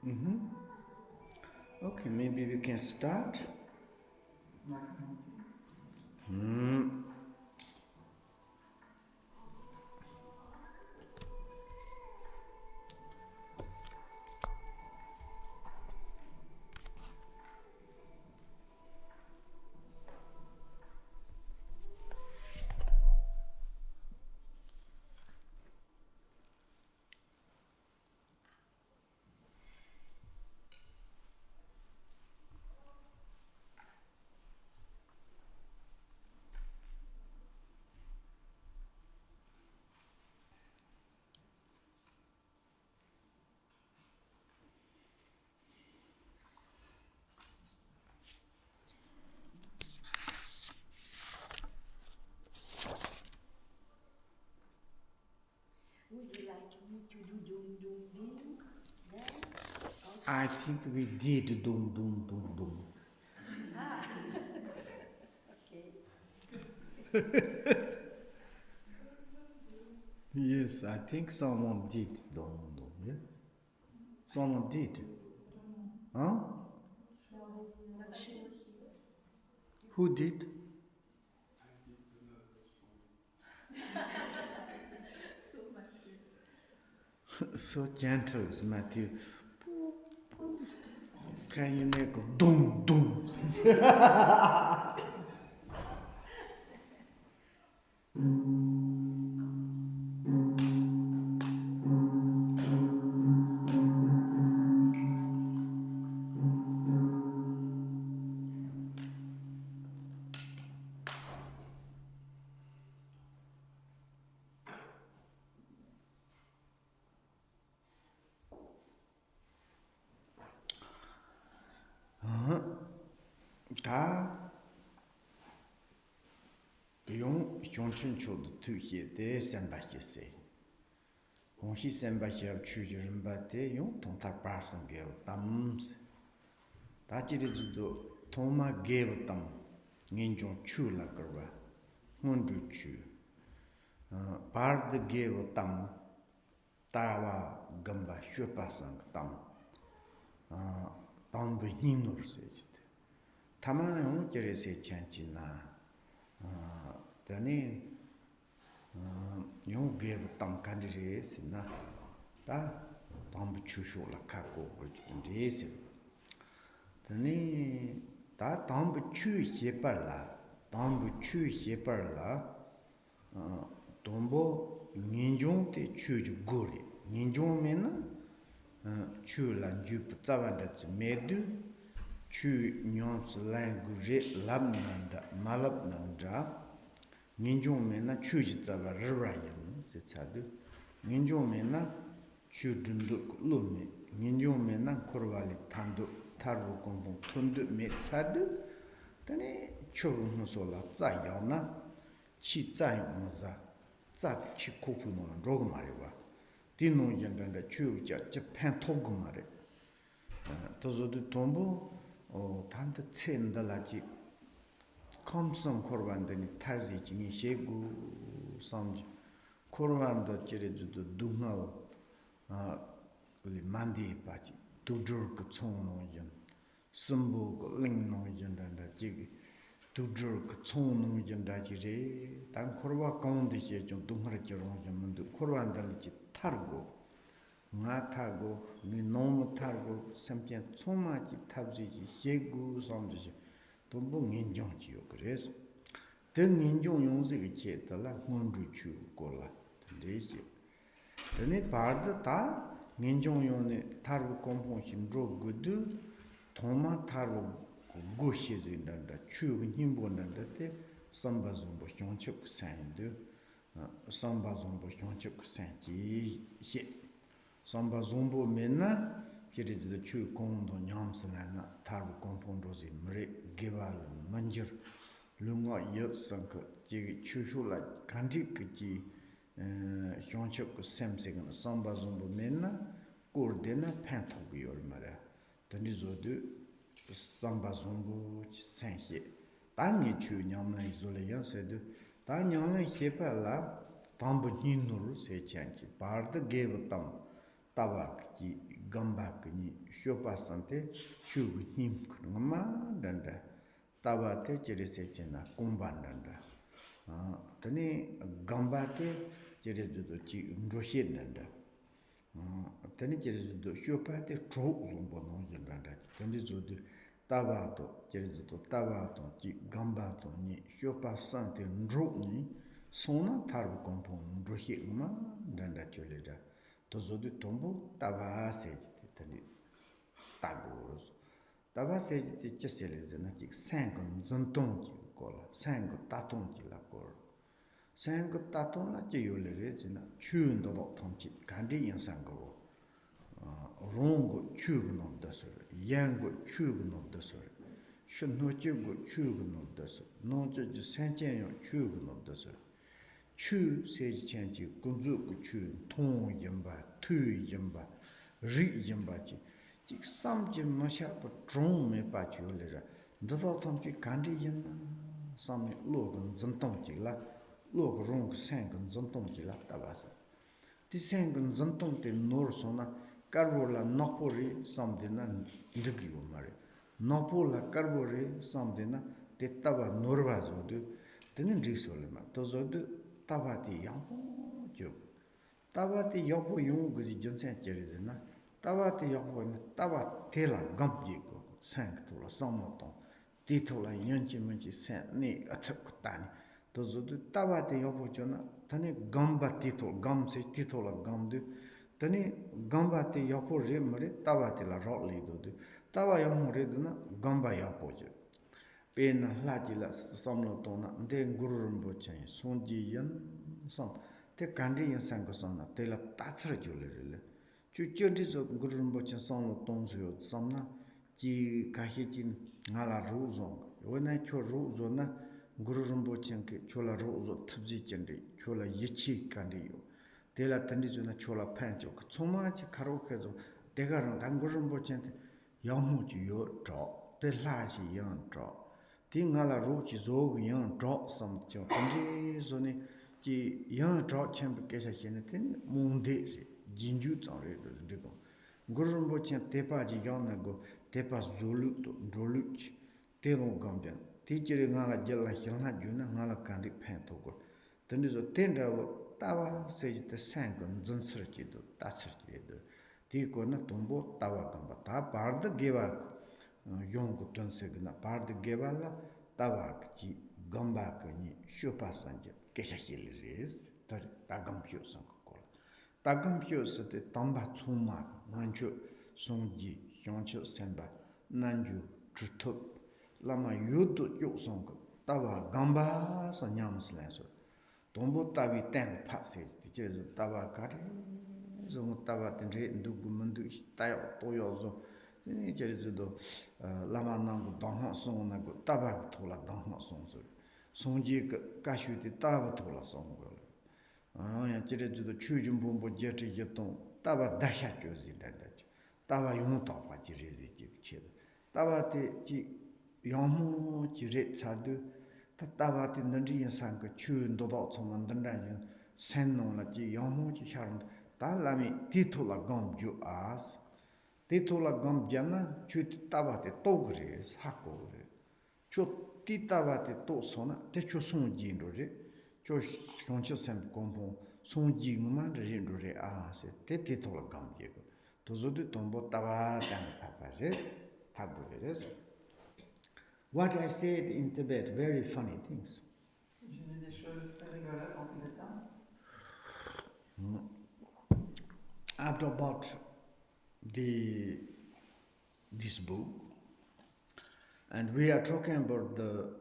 Okay, maybe we can start. Would you like me to do dum dum dum? Then? I think we did dum dum dum dum. Ah, okay. Yes, I think someone did dum dum. Yeah, someone did. Huh? Who did? So gentle is Matthew. Can you make a dum dum? 다 비용 형춘초도 투히에 셈바히세 공히 셈바히업 추지름바테 용 통탁 바성게요 담스 다지리도 토마 게버담 인종 추라 거바 혼두추 바르드 게버담 따와 금바 슈파상 담 담부 힘노르세지 타마용 제레세 찬치나 다니 용게부 땅간지레스나 다 담부 추쇼라 갖고 올지인데스 다니 다 담부 추히빨라 담부 추히빨라 돈보 민종때 추주 고리 민종면은 추란주 붙자반다 메두 추 뇽스 랭구제 람난다 말랍난다 민종면나 추지자바 르라연 세차드 민종면나 추든도 루메 민종면나 코르발리 탄도 타르고 공봉 톤도 메차드 다니 초무솔라 자야나 치자용마자 자 치코푸노 로그 말이와 디노 연단다 추자 재팬 토그 말이 도저도 돈보 단데 첸달라지 컴성 코르반데니 탈지징이 셰구 삼지 코르반도 제레주도 둥할 우리 만디 바지 두저 그 총노연 심부 그 링노연단다 지기 두저 그 총노연다지레 단 코르바 가운데에 좀 둥하르 저런 좀 코르반달지 타르고 nga 타고 니 너무 타고 삼편 총마지 탑지지 셰구 삼지 돈보 인정지요 그래서 등 인정 용식이 제달라 혼주추 골라 되지 근데 바르다 다 인정 용에 타르고 공포 힘조 구두 도마 타르고 고시진단다 추고 힘본단다 때 선바좀보 형축 산도 선바좀보 형축 산지 시 선바좀보 맨나 제리도 추 공도 냠슬라나 타르고 공포로지 머리 개발 만저 룽어 여성그 지기 추슈라 간지 그지 형축 샘세가 선바좀보 맨나 고르데나 팬토기 얼마라 던지조도 선바좀보 산히 당이 추 냠나 이솔레야세도 당냥에 헤팔라 담부 닌노르 세찬치 바르드 게버담 tabak ji gambak ni hyopa sante chugu him ngama danda tabate jere sechena kumban danda tani gambate jere judo ji ndrohin danda tani jere judo hyopa te tro zumbo no danda tani judo tabato jere judo tabato ji gambato ni hyopa sante ndro ni sona tarbu kompo ndrohin ngama danda choleda tozodu tombo taba seji tani tagoros taba seji ti chesele jana ki sangon zontong ki kola sango tatong ki la kor sango tatong na je yole re jina chun do tong chi kandi yin sango rongo chugo no dasor yango chugo no dasor shunno chugo chugo no dasor no je sanchen yo chugo no dasor chu seji chanchi kunzu ku chu tong yamba tu yamba ri yamba chi chik samchi masha pa zhong me pa chi yole ra dada tamchi kandi yana samni logan zantong chi la log rong sangan zantong chi la tabasa ti sangan zantong te nor sona karbo la nokpo ri samde na ndigi yo mare nokpo la karbo ri samde na te taba norwa zodu teni ndigi sole ma to zodu tabati yangpo jo tabati yangpo yung guzi jinsen cherize na tabati yangpo na taba tela gampi go sang to la samotong ti to la yanchi manchi sen ni atak tani to zodu tabati yangpo jo na tani gamba ti to gam se ti to la gam du tani gamba ti yangpo re mare tabati la ro li do du taba yangpo re du na gamba yangpo jo pena laji la samlo tona de guru rinpoche sonji yan sam te kandi yan sang sona te la tachra jule chu chenti zo guru rinpoche samlo ton so samna ji kahi jin ngala ru zo wona cho ru zo na guru rinpoche ke chola ru zo thubji chende chola yichi kandi yo te la tandi zo na chola pancho choma ji karo ke zo degar dan guru rinpoche yamu ji yo tro te la ji yan tro ti ngala ru chi zo yang dro sam cho kanji zo ni ji yang dro chen ke sa chen ten mong de jinju zang re de go guru rinpo chen tepa ji yang na go tepa zulu to ndolu chi te lo gam jan ti ji ngala jel la hyang na ju na ngala kan ri phan to go ten zo ten da ta wa se ji te sang gon zan sar chi do ta sar chi do ti ko na tombo ta wa gam ba ta par de ge wa yung tun segna par de gevala tawak ji gamba ni shopa sanje kesha hilis tar tagam hyo sang ko tagam hyo se tamba chuma manchu songji hyongchu senba nanju chutup lama yudu yu song tawa gamba sa nyam slenso tombo tawi ten pase ti je tawa kare zo tawa ten re ndugu mundu tayo toyo zo ni 제주도 라마낭고 당하송나고 따박 돌아 당하송소 송지 가슈디 따박 돌아 송고 야 제주도 추준본보 제트 예동 따박 다샤 조지란다 따박 용도 바지 리지 치 따박티 지 영무 지레 차도 따박티 능지 인상고 추운도도 총만든다 센노나 지 영무지 샤른 달라미 티토라 검주 아스 Titola gam jana chu tabate to gre sako re chu ti tabate to sona te chu song jin ro re chu hyongche sem kompo song jin ma re ro re a se te titola gam je go to zo de tombo taba dan papa re tabu re. What I said in Tibet, very funny things. J'ai dit des choses très rigolotes en tibétain. After about this book, and we are talking about the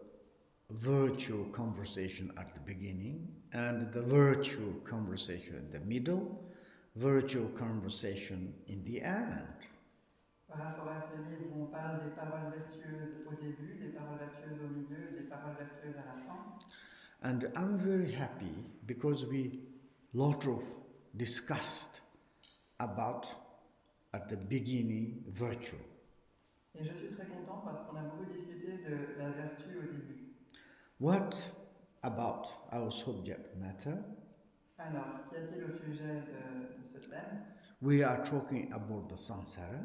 virtual conversation at the beginning and the virtual conversation in the middle, virtual conversation in the end. Par rapport à ce livre où on parle des paroles vertueuses au début, des paroles vertueuses au milieu, des paroles vertueuses à la fin. And I'm very happy because we lot of discussed about at the beginning virtue. Et je suis très content parce qu'on a beaucoup discuté de la vertu au début. What about our subject matter? Alors, qu'y a-t-il au sujet de ce thème? we are talking about the samsara,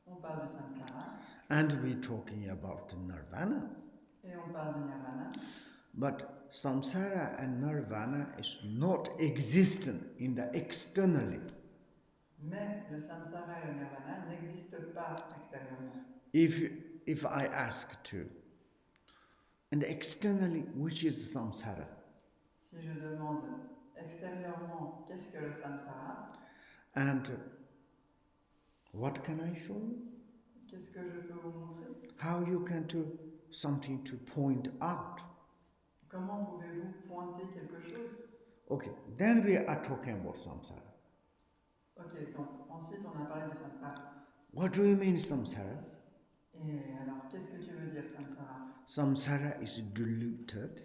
On parle du samsara and we're talking about the nirvana. et on parle du nirvana. But samsara and nirvana is not existent in the externally. Mais le samsara et le nirvana n'existent pas extérieurement. If I ask to, and externally, which is samsara? Si je demande extérieurement qu'est-ce que le samsara, And what can I show you? qu'est-ce que je peux vous montrer? How you can do something to point out? Comment pouvez-vous pointer quelque chose? Okay, then we are talking about samsara. Ok, donc ensuite on a parlé du samsara. What do you mean samsaras? Et alors, qu'est-ce que tu veux dire samsara? Samsara is diluted.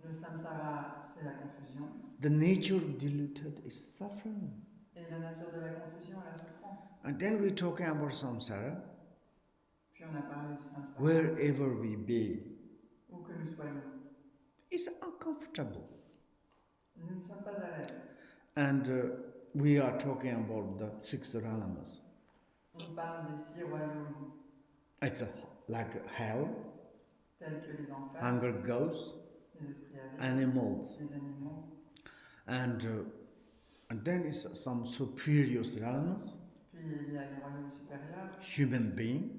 Le samsara, c'est la confusion. The nature of diluted is suffering. Et la nature de la confusion est la souffrance. And then we're talking about samsara. Puis on a parlé du samsara. Wherever we be, Où que nous soyons. it's uncomfortable. Nous ne sommes pas à l'aise. And we are talking about the six Lamas. On parle des 6 royaumes It's like hell, tels que les enfers, hunger ghosts, les esprits avides, animals, les animaux. and then it's some superior Lamas, Puis il y a les royaumes supérieurs, human being,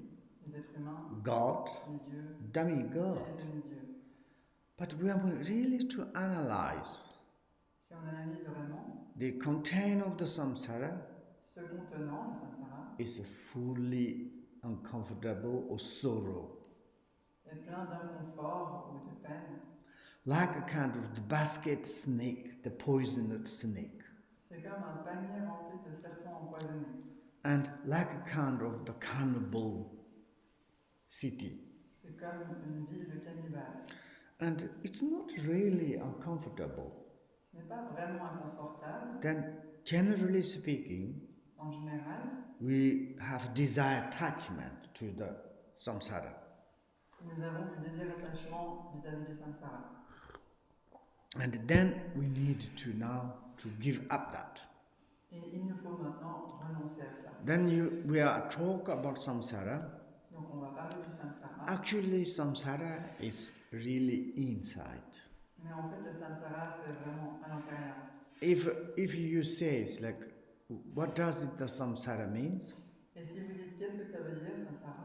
les êtres humains, God, les dieux demigod. et les demi-dieux. But we are really to analyze Si on analyse vraiment, the content of the samsara ce contenant, le samsara, is fully uncomfortable or sorrow, est plein d'inconfort ou de peine. like a kind of the basket snake, the poisoned snake, C'est comme un panier rempli de serpents empoisonnés. and like a kind of the cannibal city. C'est comme une ville de cannibales. And it's not really uncomfortable. Ce n'est pas vraiment inconfortable. Then, generally speaking, En général, we have desire attachment to the samsara. nous avons du désir attachement vis-à-vis du samsara. And then we need to now to give up that. Et il nous faut maintenant renoncer à cela. Then we are talk about samsara. Donc on va parler du samsara. Actually, samsara is really inside. Mais en fait, le samsara, c'est vraiment à l'intérieur. If you say it's like, what does it, the samsara means? Et si vous dites qu'est-ce que ça veut dire, samsara?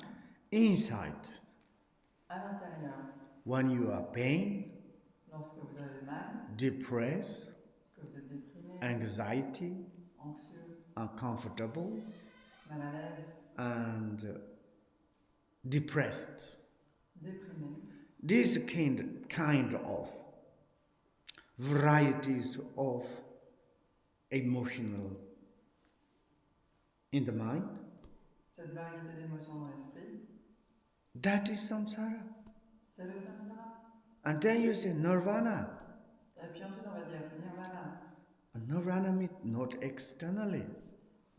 Inside, À l'intérieur, when you are pain, lorsque vous avez mal, depressed, que vous êtes déprimé, anxiety, anxieux, uncomfortable, mal à l'aise, and depressed. déprimé, This kind of varieties of emotional in the mind, cette variété d'émotions dans l'esprit, that is samsara. c'est le samsara. And then you say nirvana. Et puis ensuite, on va dire nirvana. And nirvana means not externally,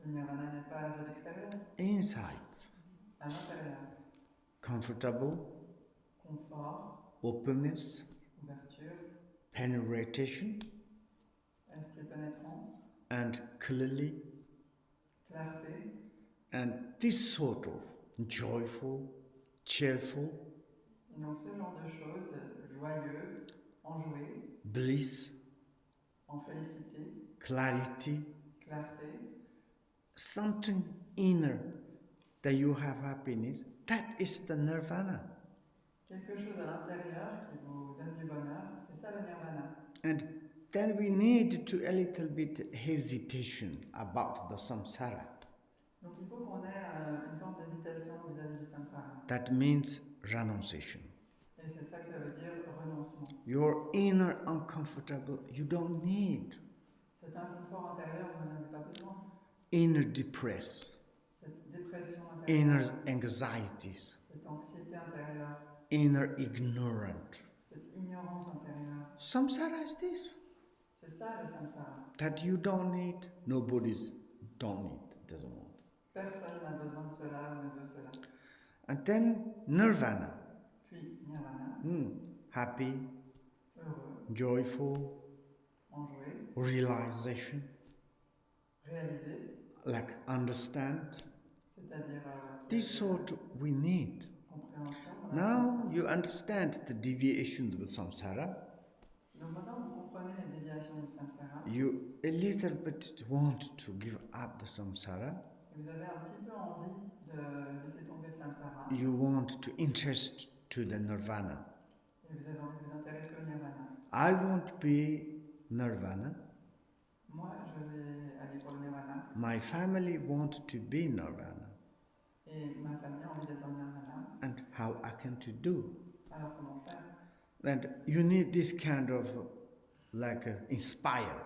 Le nirvana n'est pas à l'extérieur, inside, à l'intérieur. comfortable, Confort, openness, ouverture, penetration, esprit pénétrant, and clearly, clarté. and this sort of joyful, cheerful, Et donc ce genre de choses, joyeux, enjoué, bliss, en félicité, clarity, clarté, something inner that you have happiness, that is the nirvana. quelque chose à l'intérieur qui vous donne du bonheur, c'est ça le nirvana. And then we need to a little bit hesitation about the samsara. Donc il faut qu'on ait une forme d'hésitation vis-à-vis du samsara. That means renunciation. Et c'est ça que ça veut dire renoncement. Your inner uncomfortable, you don't need. Cet inconfort intérieur, vous n'en avez pas besoin. Inner depress, Cette dépression inner intérieure, anxieties, cette anxiété intérieure, inner ignorant. cette ignorance intérieure. Samsara is this. C'est ça le samsara. That you don't need, nobody's don't need, doesn't want. Personne n'a besoin de cela ou ne veut cela. And then nirvana, Puis nirvana, happy, heureux, joyful, enjoué, realization. réaliser, like understand. c'est-à-dire This sort we need. compréhension. On a Now ça. you understand the deviation of samsara. Donc maintenant vous comprenez les déviations du samsara. You a little bit want to give up the samsara. Et vous avez un petit peu envie de laisser tomber le samsara. You want to interest to the nirvana. Et vous avez envie de vous intéresser au nirvana. I want to be nirvana. Moi, je vais aller pour le nirvana. My family want to be nirvana. Et ma famille a envie d'être dans le nirvana. And how I can to do? Alors comment faire? And you need this kind of like inspire.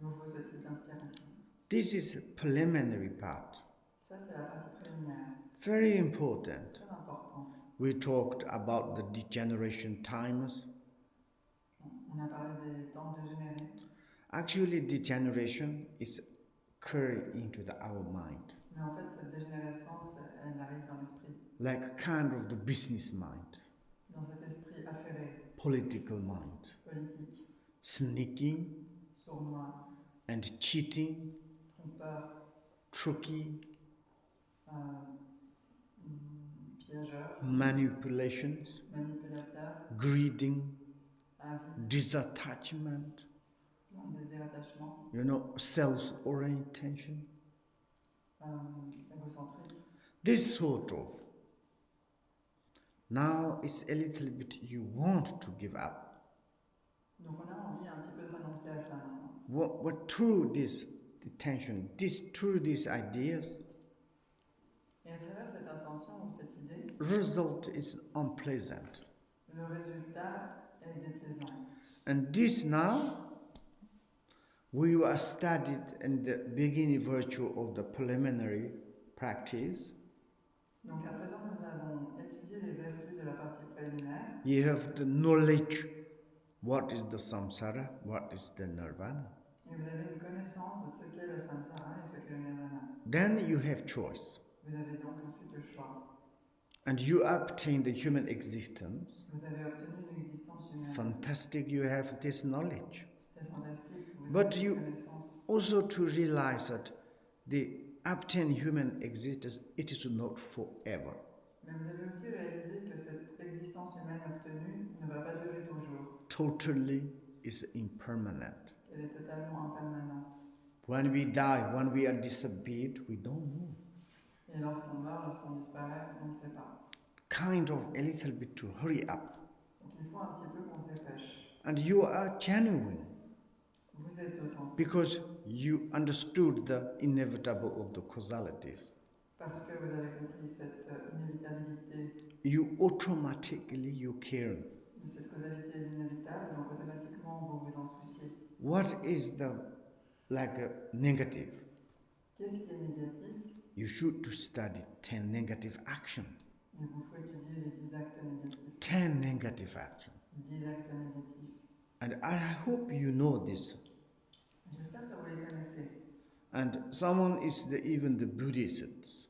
Il vous faut ce type d'inspiration. This is preliminary part. Ça, c'est la partie préliminaire. Very important. Très important. We talked about the degeneration times. On a parlé des temps dégénérés. Actually, degeneration is occurring into our mind. Mais en fait, cette dégénérescence, elle arrive dans l'esprit. Like kind of the business mind. Dans cet esprit affairé. Political mind. Politique. Sneaking. Sournois. And cheating. Trompeur. Chokyi. Piégeur. Manipulations. Manipulateur. Greeding. Avide. Disattachment. Désir attachement. You know, self-orientation. Égocentrique. This sort of. Now it's a little bit you want to give up. Donc on a envie un petit peu de renoncer à ça maintenant. What through this attention, through these ideas, Et à travers cette intention ou cette idée, result is unpleasant. le résultat est déplaisant. And this now, we were studied in the beginning virtue of the preliminary practice. Donc à présent, nous avons étudié les vertus de la partie préliminaire. You have the knowledge what is the samsara, what is the nirvana. Et vous avez une connaissance de ce qu'est le samsara et ce qu'est le nirvana. Then you have choice. Vous avez donc ensuite le choix. And you obtain the human existence. Vous avez obtenu une existence humaine. Fantastic, you have this knowledge. C'est fantastique. Vous But avez cette you connaissance. also to realize that the obtained human existence, it is not forever. Mais vous avez aussi réalisé que cette existence humaine obtenue ne va pas durer toujours. Totally is impermanent. Elle est totalement impermanente. When we die, when we are disappeared, we don't know. Et lorsqu'on meurt, lorsqu'on disparaît, on ne sait pas. Kind of a little bit to hurry up. Donc il faut un petit peu qu'on se dépêche. And you are genuine Vous êtes authentique. because you understood the inevitable of the causalities. Parce que vous avez compris cette inévitabilité. You automatically you care. De cette causalité inévitable, donc automatiquement vous vous en souciez. What is the like a negative? Qu'est-ce qui est négatif? You should to study 10 negative action. Il vous faut étudier les 10 actes négatifs. 10 negative action. 10 actes négatifs. And I hope you know this. J'espère que vous les connaissez. And someone is even the Buddhists.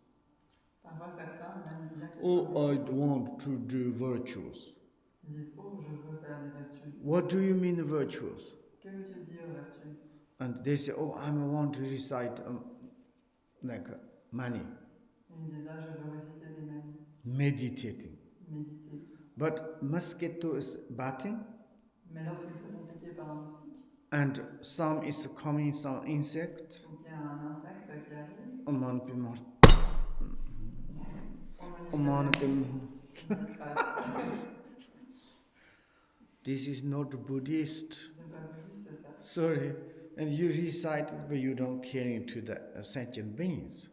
Parfois certains, même bien qu'ils Oh, soient I bouddhistes, want to do virtues. disent « Oh, je veux faire des vertus ». What do you mean virtues? Que veux-tu dire vertu? And they say, oh, I want to recite like money, Ils disent « Ah, je veux réciter des manies, meditating. méditer ». But mosquito is biting, Mais lorsqu'ils se font piquer par un moustique, and some is coming, some insect. ou qu'il y a un insecte qui arrive, On m'en peut manger. on manipule On m'en peut- This is not Buddhist. C'est pas bouddhiste ça. Sorry. And you recite it, but you don't care into the sentient beings.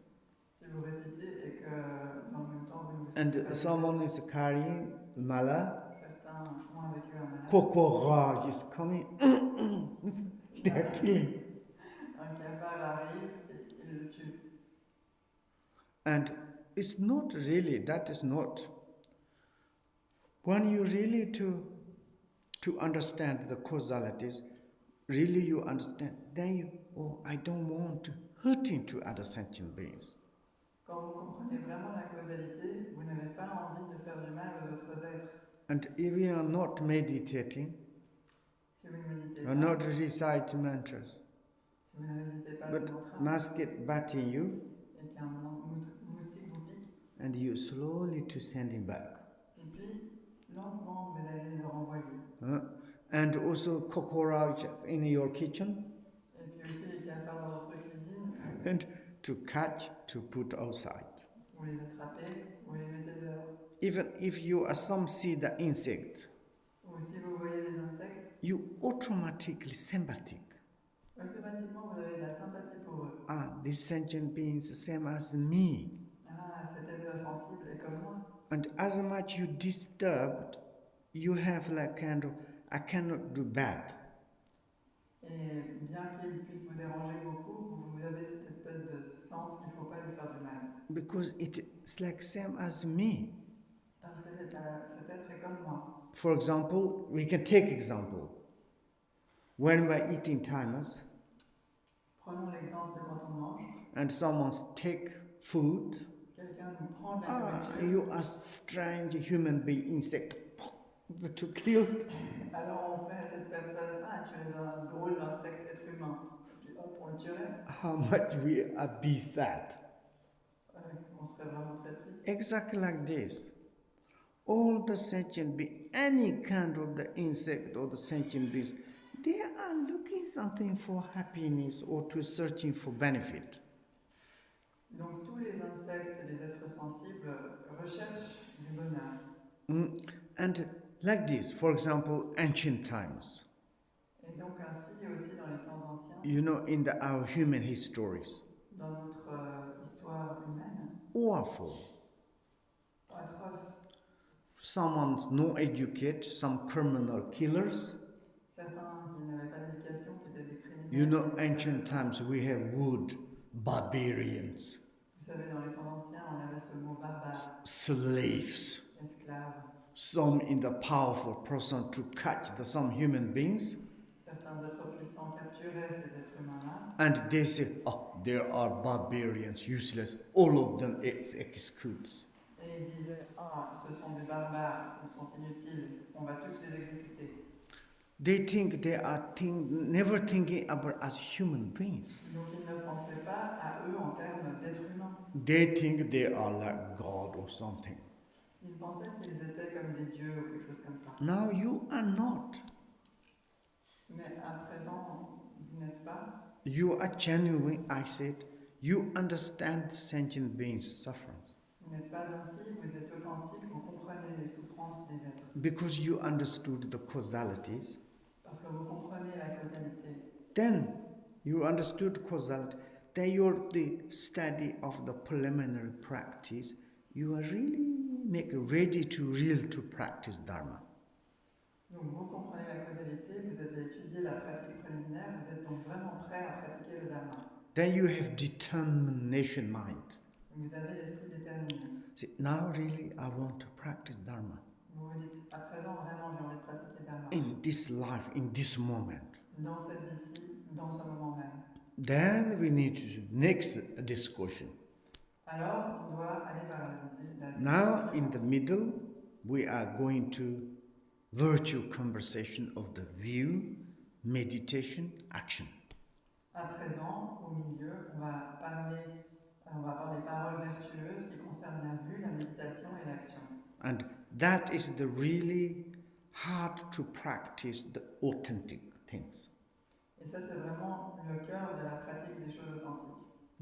Si vous récitez et que dans le même temps vous ne vous souciez And pas someone is carrying mala. certains ont avec eux un malade, Kokora is coming. They are killing. un cafard arrive et il le tue. And it's not really, that is not. When you really to understand the causalities, really you understand, then you, oh, I don't want to hurt into other sentient beings. Quand vous comprenez vraiment la causalité, vous n'avez pas envie de faire du mal aux autres êtres. And if you are not meditating, Si vous ne méditez or pas, not recite mantras, si Si vous ne résistez pas but devant train mosquito biting you, et qu'un moustique vous pique, and you slowly to send him back. et puis lentement vous allez le renvoyer. And also cockroach in your kitchen, Et puis aussi les cafards dans votre cuisine, and to catch, to put outside. vous les attrapez, vous les mettez dehors. Even if you some see the insect, Ou si vous voyez des insectes, you automatically sympathetic. automatiquement vous avez de la sympathie pour eux. Ah, these sentient beings same as me. Ah, cet être sensible est comme moi. And as much you disturbed, you have like kind of, I cannot do bad. Et bien qu'il puisse vous déranger beaucoup, vous avez cette espèce de sens qu'il ne faut pas lui faire du mal. Because it's like same as me. Parce que cet être est comme moi. For example, we can take example. When we're eating timers, Prenons l'exemple de quand on mange. and someone take food, Quelqu'un nous prend de la nourriture. you are strange human being insect to kill. Alors on ferait à cette personne, ah tu es un drôle d'insecte être humain. Et puis hop, on le tuerait. How much we are be sad. On serait vraiment très triste. Exactly like this. All the sentient beings, any kind of the insect or the sentient beings, they are looking something for happiness or to searching for benefit. Donc tous les insectes, les êtres sensibles recherchent du bonheur. And like this, for example, ancient times. Et donc ainsi aussi dans les temps anciens, You know, in our human histories, dans notre histoire humaine, awful. atroce. Someone's no educate, some criminal killers. Certains qui n'avaient pas d'éducation, qui étaient des criminels. You know, ancient times we have wood, barbarians, Vous savez, dans les temps anciens, on avait ce mot barbare, slaves. esclave. Some in the powerful person to catch some human beings, Certains êtres puissants capturaient ces êtres humains-là. and they say, oh, there are barbarians, useless, all of them executes. Et ils disaient, ah, ce sont des barbares, ils sont inutiles, on va tous les exécuter. They think they are never thinking about as human beings. Donc ils ne pensaient pas à eux en termes d'êtres humains. They think they are like God or something. Ils pensaient qu'ils étaient comme des dieux ou quelque chose comme ça. Now you are not. Mais à présent, vous n'êtes pas. You are genuine, I said. You understand sentient beings' sufferings. Vous n'êtes pas ainsi, vous êtes authentique, vous comprenez les souffrances des êtres. Because you understood the causalities. Parce que vous comprenez la causalité. Then you understood causality. Then you're the study of the preliminary practice. You are really ready to practice Dharma. Donc vous comprenez la causalité, vous avez étudié la pratique préliminaire, vous êtes donc vraiment prêt à pratiquer le Dharma. Then you have determination mind. Vous avez l'esprit déterminé. See, now really I want to practice Dharma. Vous vous dites, à présent vraiment j'ai envie de pratiquer Dharma. In this life, in this moment. Dans cette vie-ci, dans ce moment même. Then we need to next discussion. Alors on doit aller vers la Now in the middle, we are going to virtual conversation of the view, meditation, action. À présent, au milieu, on va avoir les paroles vertueuses qui concernent la vue, la méditation et l'action. And that is the really hard to practice the authentic things. Et ça, c'est vraiment le cœur de la pratique des choses authentiques.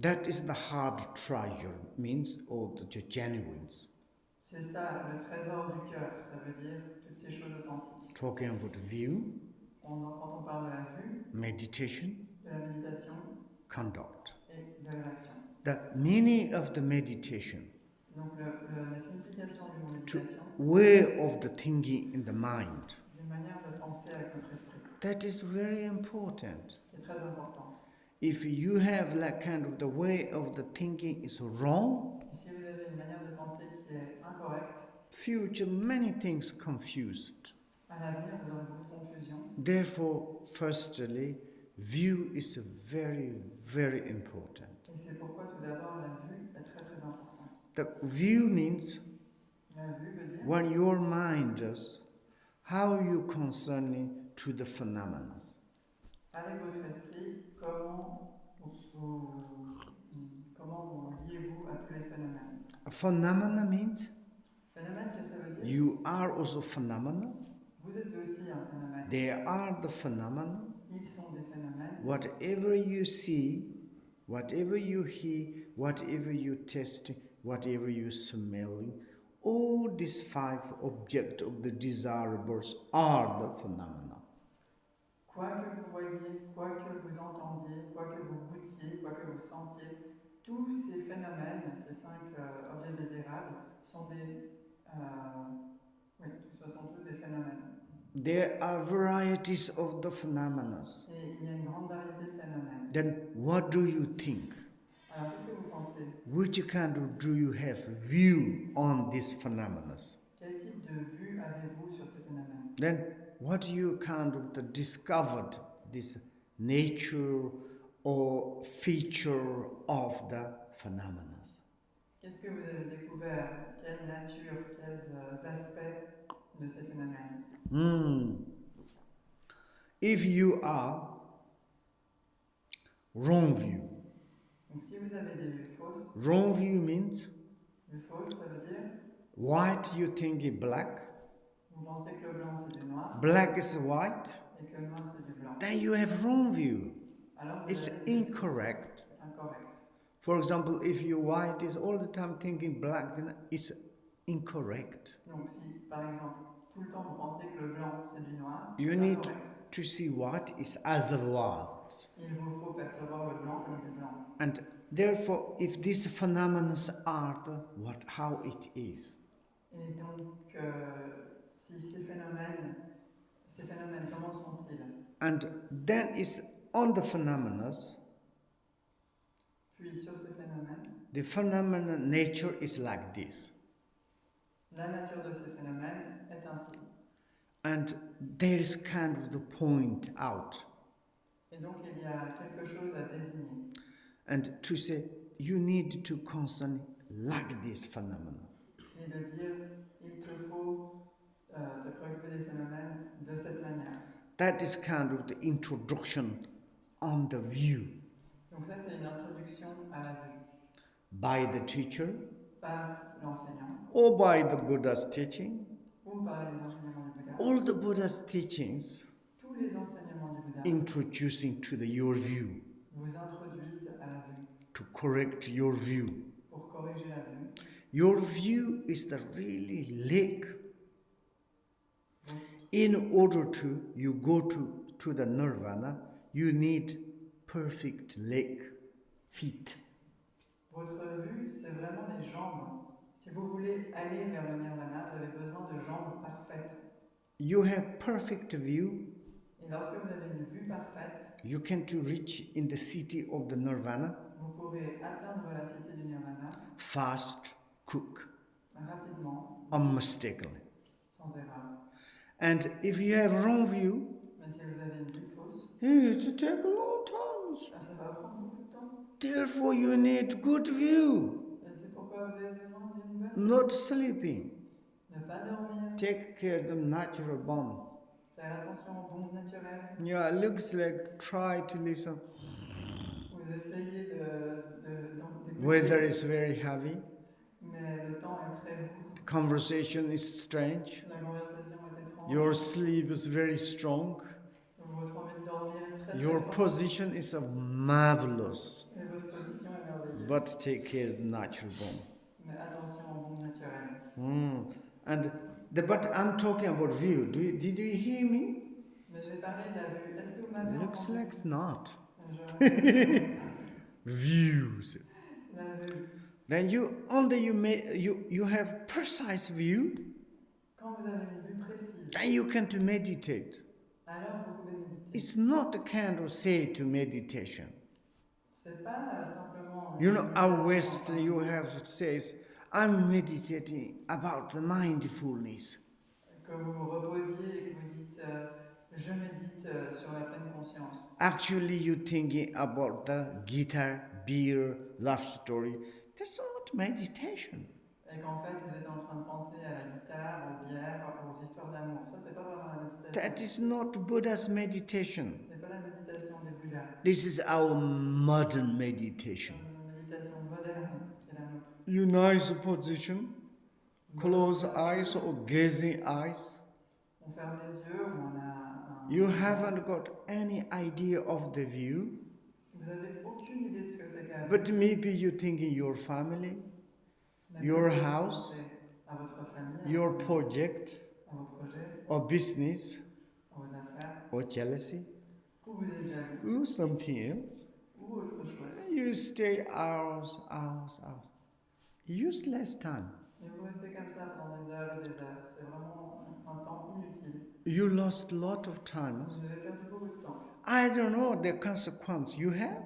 That is the hard treasure, means, or the genuines. C'est ça, le trésor du cœur, ça veut dire toutes ces choses authentiques. Talking about view, Quand on parle de la vue, meditation, de la méditation conduct. et de l'action. The meaning of the meditation, Donc la signification du mot to méditation, way of the thinking in the mind. d'une manière de penser avec notre esprit, That is very important. qui est très importante. If you have like kind of the way of the thinking is wrong, Et si vous avez une manière de penser qui est incorrecte, future many things confused. à l'avenir, vous aurez beaucoup de confusion. Therefore, firstly, view is very, very important. Et c'est pourquoi tout d'abord la vue est très très importante. The view means La vue veut dire when your mind does, how you concerning to the phenomena. avec votre esprit comment comment vous liez-vous à tous les phénomènes? A phenomena means Phénomène, qu'est-ce que ça veut dire? you are also phenomena. Vous êtes aussi un phénomène. They are the phenomena. Ils sont des phénomènes. Whatever you see, whatever you hear, whatever you taste, whatever you smelling, all these 5 objects of the desirables are the phenomena. Quoi que vous voyiez, quoi que vous entendiez, quoi que vous goûtiez, quoi que vous sentiez, tous ces phénomènes, ces 5 objets désirables, sont des... oui, ce sont tous des phénomènes. There are varieties of the phenomena. Et il y a une grande variété de phénomènes. Then what do you think? Alors, qu'est-ce que vous pensez? Which kind of do you have view on these phenomena? Quel type de vue avez-vous sur ces phénomènes? Then what you kind of discovered this nature or feature of the phenomena? Qu'est-ce que vous avez découvert? Quelle nature, quels aspects de ces phénomènes? If you are wrong view. Donc si vous avez des vues fausses, Wrong view means vue fausse, ça veut dire white you think is black, vous pensez que le blanc c'est du noir black is white, et que le noir c'est du blanc. then you have wrong view. Alors vous It's avez incorrect. incorrect. For example, if your white is all the time thinking black, then it's incorrect. Donc si par exemple tout le temps vous pensez que le blanc c'est du noir, You c'est need incorrect. to see what is as a what. Il vous faut percevoir le blanc comme du blanc. And therefore, if these phenomena are how it is, Et donc si ces phénomènes comment sont-ils? and then is on the phenomena, Puis sur ces phénomènes, the phenomena nature is like this. la nature de ces phénomènes est ainsi. And there is kind of the point out. Et donc il y a quelque chose à désigner. And to say, you need to constantly like this phenomena. Et de dire, il te faut te préoccuper des phénomènes de cette manière. That is kind of the introduction on the view. Donc ça c'est une introduction à la vue. By the teacher, Par l'enseignant, or by the Buddha's teaching. ou par les enseignements du Bouddha. All the Buddha's teachings Tous les enseignements du Bouddha introducing to your view, vous introduisent à la vue. to correct your view. Pour corriger la vue. Your view is the really lake. In order to you go to the nirvana, you need perfect lake feet. Votre vue, c'est vraiment les jambes. Si vous voulez aller vers le nirvana, vous avez besoin de jambes parfaites. You have perfect view. Et lorsque vous avez une vue parfaite, You can to reach in the city of the nirvana vous pourrez atteindre la cité du nirvana fast, quick, rapidement, unmistakably. sans erreur. And if you have wrong view, Mais si vous avez une vue fausse, it will take a long time. ça va prendre beaucoup de temps. Therefore, you need good view, Et c'est pourquoi vous avez besoin d'une bonne not sleeping. ne pas dormir, Take care of the natural bond. faire attention aux bombes naturelles. Yeah, looks like try to listen. Vous essayez d'écouter, Weather is very heavy. mais le temps est très lourd. The conversation is strange. La conversation est étrange. Your sleep is very strong. Votre envie de dormir est très Your très forte. position is marvelous. Et votre position est merveilleuse. But take care of the natural bond. Mais attention aux bombes naturelles. But I'm talking about view. Did you hear me? Mais j'ai parlé de la vue. Est-ce que vous m'avez Looks entendu? like not. Je- Views. La vue. Then you have precise view. Quand vous avez une vue précise, Then you can to meditate. alors vous pouvez méditer. It's not a kind of say to meditation. C'est pas simplement. You une know, our méditation West, en you soi. have says, I'm meditating about the mindfulness. Que vous vous reposiez et que vous dites je médite sur la pleine conscience. Actually, you're thinking about the guitar, beer, love story. That's not meditation. Et qu'en fait vous êtes en train de penser à la guitare, aux bières, aux histoires d'amour. Ça c'est pas vraiment la méditation. That is not Buddha's meditation. C'est pas la méditation des Bouddhas. this is our modern meditation. Une méditation moderne qui est la nôtre. You nice position, close eyes or gazing eyes. On ferme les yeux ou on a un... You haven't got any idea of the view, Vous n'avez aucune idée de ce que c'est qu'un but maybe you think in your family, your house, à votre famille, your project, à vos projets, or business, à vos affaires, or jealousy, ou vous êtes jaloux, or something else. ou autre chose. You stay hours. Useless time. Et vous restez comme ça pendant des heures et des heures. C'est vraiment un temps inutile. You lost a lot of times. Vous avez perdu beaucoup de temps. I don't know the consequence you have.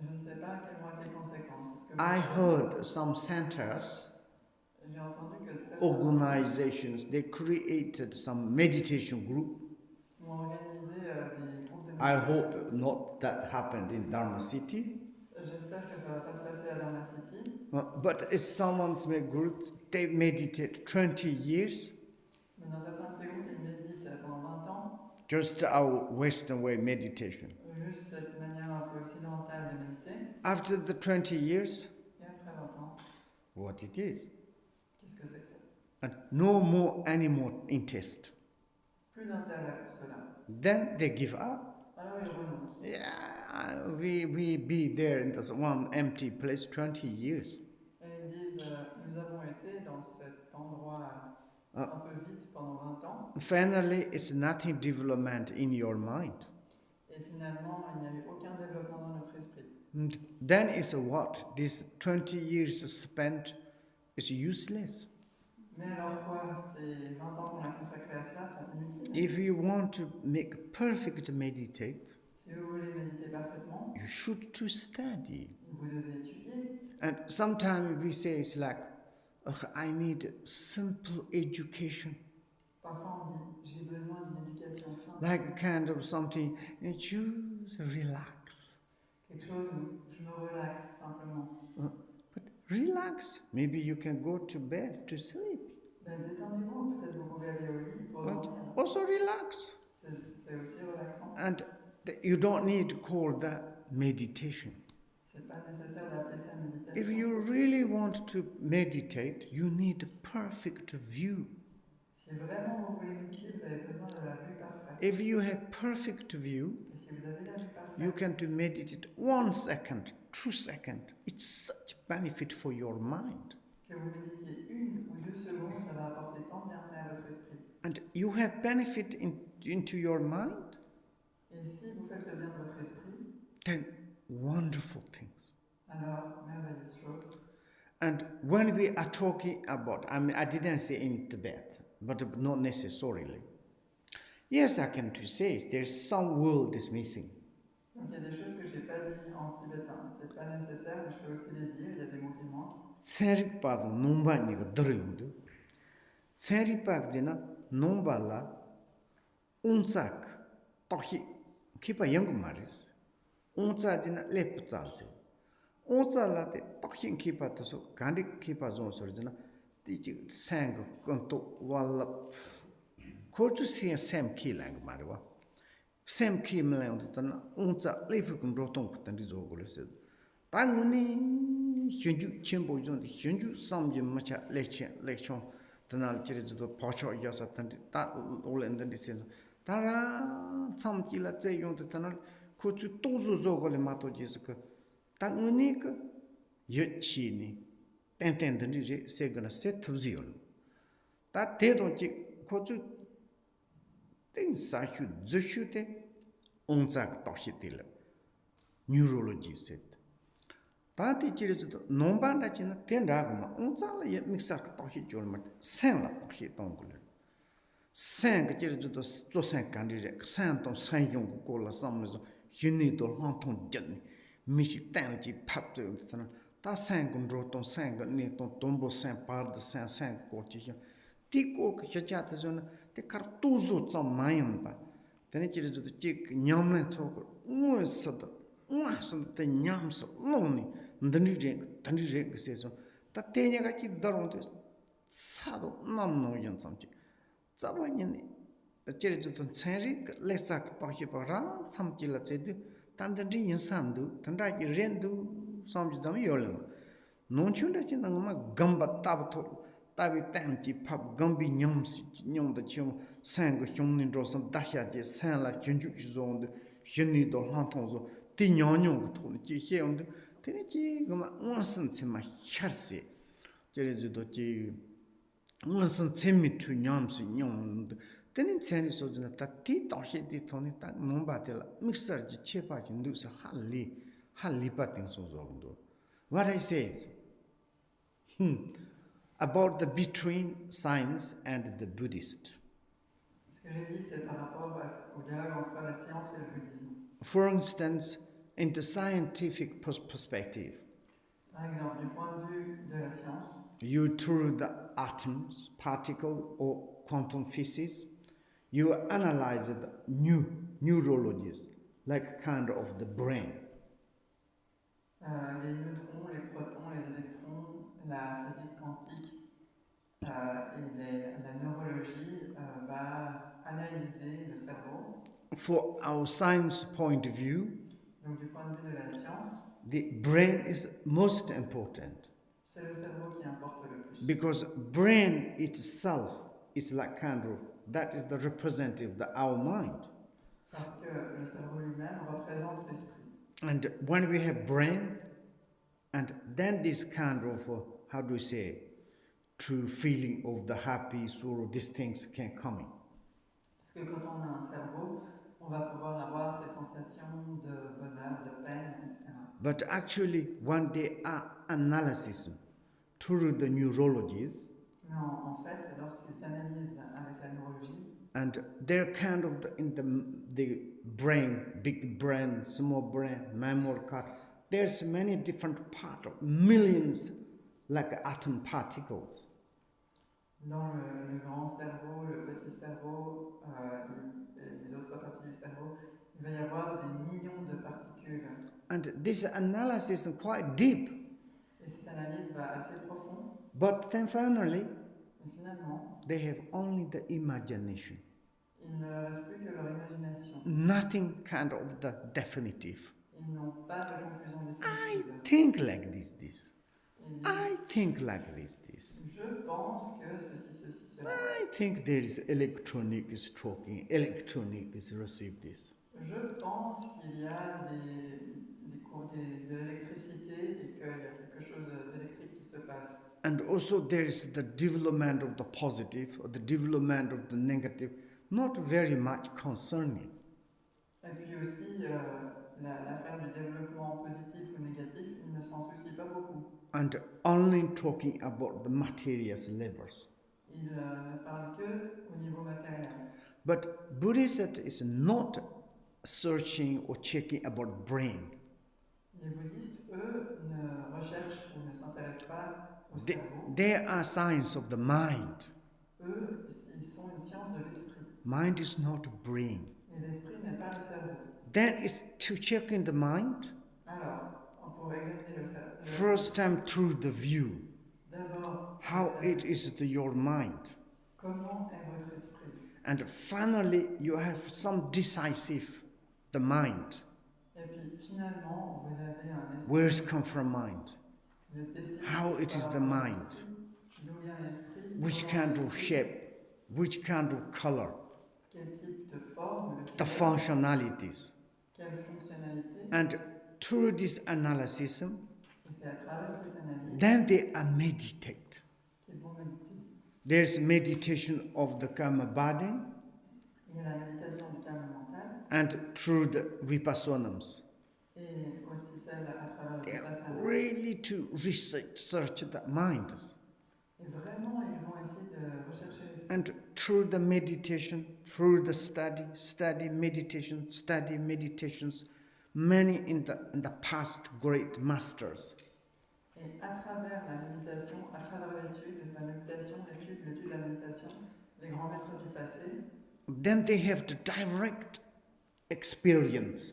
Je ne sais pas quelles vont être les conséquences. Est-ce que I vous- heard some centers, J'ai entendu que certaines organizations, they created some meditation group. ont organisé des groupes de I méditation. hope not that happened in Dharma City. J'espère que ça ne va pas se passer à Dharma City. But if someone's made group, they meditate 20 years, Mais dans certains de ces groupes, ils méditent pendant 20 ans. just our Western way meditation. Juste cette manière un peu occidentale de méditer. After the 20 years, Et après 20 ans, what it is? qu'est-ce que c'est que ça? And no more anymore interest. Plus d'intérêt pour cela. Then they give up. Alors ils renoncent. Yeah, we be there in this one empty place 20 years. Et ils disent, nous avons été dans cet endroit un peu vide pendant 20 ans. Finally, it's nothing development in your mind. Et finalement, il n'y a eu aucun développement dans notre esprit. And then it's what? This 20 years spent is useless. Mais alors quoi? Ces 20 ans qu'on a consacrés à cela sont inutiles. If you want to make perfect meditate, Si vous voulez méditer parfaitement, you should to study. vous devez étudier. And sometimes we say it's like, I need simple education, Parfois on dit, j'ai besoin d'une éducation simple. like a kind of something, and choose, relax. Quelque chose où je me relaxe simplement. But relax, maybe you can go to bed to sleep. Ben, détendez-vous, peut-être vous pouvez aller au lit pour But dormir. also relax. C'est aussi relaxant. And you don't need to call that meditation. C'est pas nécessaire d'appeler ça méditation. If you really want to meditate, you need a perfect view. Si vraiment vous voulez méditer, vous avez besoin de la vue parfaite. If you have perfect view, Et si vous avez la vue parfaite, you can to meditate 1 second, 2 seconds. It's such benefit for your mind. que vous méditiez 1 ou 2 secondes, ça va apporter tant de bienfaits à votre esprit. And you have benefit into your mind, Et si vous faites le bien de votre esprit, then wonderful things. alors merveilleuse chose. And when we are talking about, I didn't say in Tibet, but not necessarily. Yes, I can to say there's some word is missing. Donc il y a des choses que je n'ai pas dit en tibétain. Peut-être pas nécessaire, mais je peux aussi les dire. Il y a des mots qui manquent. Senrikpa nomba niga druyundu. Senrikpa jina nomba la unsak tohi kipa yang maris. Unsa jina lep chalse. Unsa la te tohi kipa toso kandik kipa zon sor jina ti sang konto wala kotu sia sem kilang marwa. Sem kimlang tana unsa lep kun rotong tan rizogolo se. Tanguni hyunju chenpo zon hyunju samje macha lekchon tanal chirizudo pacho yasa tanti ta olen tanti sen tara samji la tse yong tanal kochu tozu zogole mato jisaka tanguni ka yechi ni ten tanti je segana set thuziol ta te don chi kochu ten sahyu zushu te onzak tohitil neurology set Tati chirizudo nombanda china tendraguma unzala ye mixak tohi jolma sen la tohi tongule sen ka chirizudo zo sen kandire sen ton sen yong ko la samnezo yuni do lanton jani mishi tan ji pap de tan ta sen gun ro ton sen ga ni ton tombo sen par de sen ko chi ti ko ka chacha ta zona te kar tuzo tsam mayan ba tani chirizudo chik nyamne chok unsada unsada te nyamso loni Tandi reng se so ta tenya ga chi darong de sado nam no yan sam chi zaba ni chere tu ton chenri lesak ta hi pa ra sam chi la che de Tandri yin sandu, Tandaki rendu, Samjam yolam. Non-chunda chinangma gamba tabato, tabi tanchi pap gambi nyamsi, nyong the chung, sang shungin drosam dashaji, sang la chunjuk zone, shuni do lantonzo, tinyong to, chi heond, tenichi gama onsen tima charsi, Jerejudo chi onsen timi to nyamsi, nyong, tenin sani sojana, tati toshi di toni, tak mombatella, mixer ji chepa jindusa halli patin sozondo. What I say is, about the between science and the Buddhist. Ce que j'ai dit, c'est par rapport au dialogue entre la science et le bouddhisme. For instance, in the scientific perspective, Par exemple, du point de vue de la science, you through the atoms, particle or quantum physics, you analyze the neurologies, like kind of the brain. les neutrons, les protons, les électrons, la physique quantique et la neurologie va analyser le cerveau. For our science point of view, Donc du point de vue de la science, the brain is most important. C'est le cerveau qui importe le plus. Because brain itself is like kind of, that is the representative of our mind. Parce que le cerveau lui-même représente l'esprit. And when we have brain, and then this kind of, how do we say, true feeling of the happy, sorrow, these things can come in. Parce que quand on a un cerveau, on va pouvoir avoir ces sensations de bonheur, de peine, etc. But actually, when they are analysis through the neurologies, Mais en fait, lorsqu'ils analysent avec la neurologie, and they're kind of in the brain, big brain, small brain, memory card, there's many different parts, millions like atom particles. dans le grand cerveau, le petit cerveau et les autres parties du cerveau, il va y avoir des millions de particules. And this analysis is quite deep. Et cette analyse va assez profond. But then finally, Et finalement, they have only the imagination. il ne leur reste plus que leur imagination. Nothing kind of the definitive. Ils n'ont pas de conclusion I définitive. think like this. Ils I disent, think like this. je pense que ceci, cela. I think there is electronic is talking, electronic is receive this. Je pense qu'il y a de l'électricité et qu'il y a quelque chose d'électrique qui se passe. And also there is the development of the positive or the development of the negative, not very much concerning. Et puis aussi, l'affaire du développement positif ou négatif, il ne s'en soucie pas beaucoup. And only talking about the material levels. Il ne parle que au niveau matériel. But Buddhism is not searching or checking about brain. Les bouddhistes, eux, ne recherchent ou ne s'intéressent pas au cerveau. They are science of the mind. Eux, ils sont une science de l'esprit. Mind is not brain. Et l'esprit n'est pas le cerveau. Then it's to check in the mind. Alors, pour examiner le cerveau. First time through the view. D'abord, How it is to your mind. comment est votre esprit? And finally, you have some decisive, the mind. Et puis finalement, vous avez un esprit. Where's come from mind? Vous êtes décidé How it is par the rapport à mind? l'esprit, d'où vient l'esprit? Which comment kind of l'esprit, shape? Which kind of color? quel type de forme, de The couleur, functionalities. quelle fonctionnalité. And through this analysis, Et c'est à travers cette analyse then they are meditate. qu'ils vont méditer. There's meditation of the karma body, Il y a la méditation du karma mental and through the vipassanams. et aussi celle à travers le They are vipassana. really to research the minds. Et vraiment, ils vont essayer de rechercher l'esprit. And through the meditation, through the study meditations, many in the past great masters. Et à travers la méditation, à travers l'étude de la méditation, l'étude de la méditation, les grands maîtres du passé Then they have the direct experience.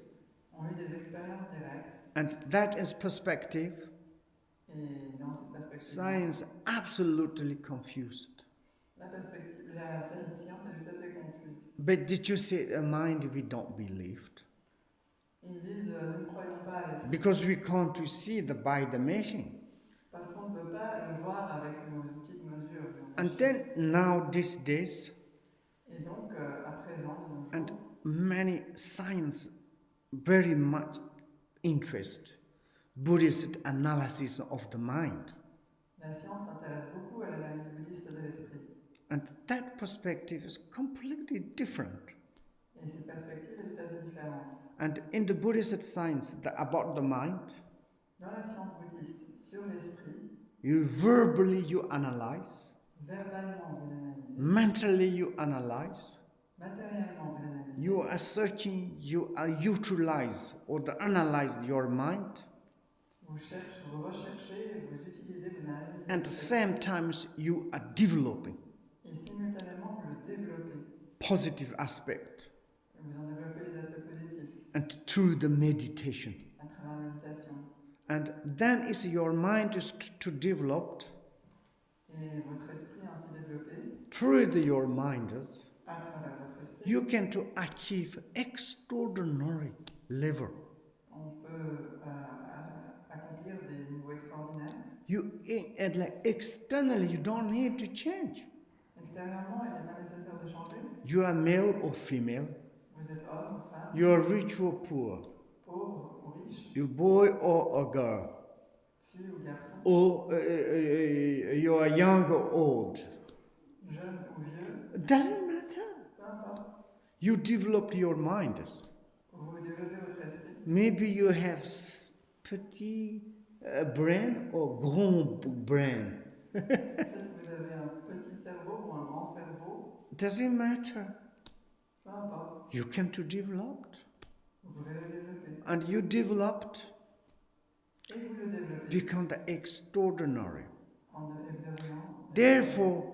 ont eu des expériences directes. And that is perspective. Et dans cette perspective, Science absolutely confused. la science est tout à fait confuse. But did you say a mind we don't believe? Ils disent nous ne croyons pas à l'esprit. because we can't see by the machine. Parce qu'on ne peut pas le voir avec nos petites mesures. Nos And machines. then now these days, Et donc, à présent, de nos and jours, many science very much interest Buddhist analysis of the mind. la science s'intéresse beaucoup à l'analyse bouddhiste de l'esprit. And that perspective is completely different. Et cette perspective est tout à fait différente. And in the Buddhist science about the mind, Dans la science bouddhiste, sur l'esprit, you analyze, verbalement vous analysez, mentally you analyze, matériellement vous analysez, you are searching, you are utilize or analyze your mind, vous recherchez, vous utilisez, vous analysez. and same times you are developing Et simultanément vous le développez. positive aspect, Vous en développez les aspects positifs and through the meditation. à travers la méditation. And then is your mind is to develop Et votre esprit ainsi développé, through your mind, à travers votre esprit, you can to achieve extraordinary level. on peut accomplir des niveaux extraordinaires. You and like externally you don't need to change. Extérieurement, il n'est pas nécessaire de changer. You are male or female, Vous êtes homme ou femme, you are rich or poor, pauvre ou riche, you boy or a girl, fille ou garçon, or you are young or old. jeune ou vieux, It doesn't matter. peu importe. You develop your mind. Vous développez votre esprit. Maybe you have petit brain or grand brain. Peut-être que vous avez un petit cerveau ou un grand cerveau, Doesn't matter. peu importe. You can to develop, Vous pouvez le développer. and you developed Et vous le développez become the extraordinary. en devenant. Therefore,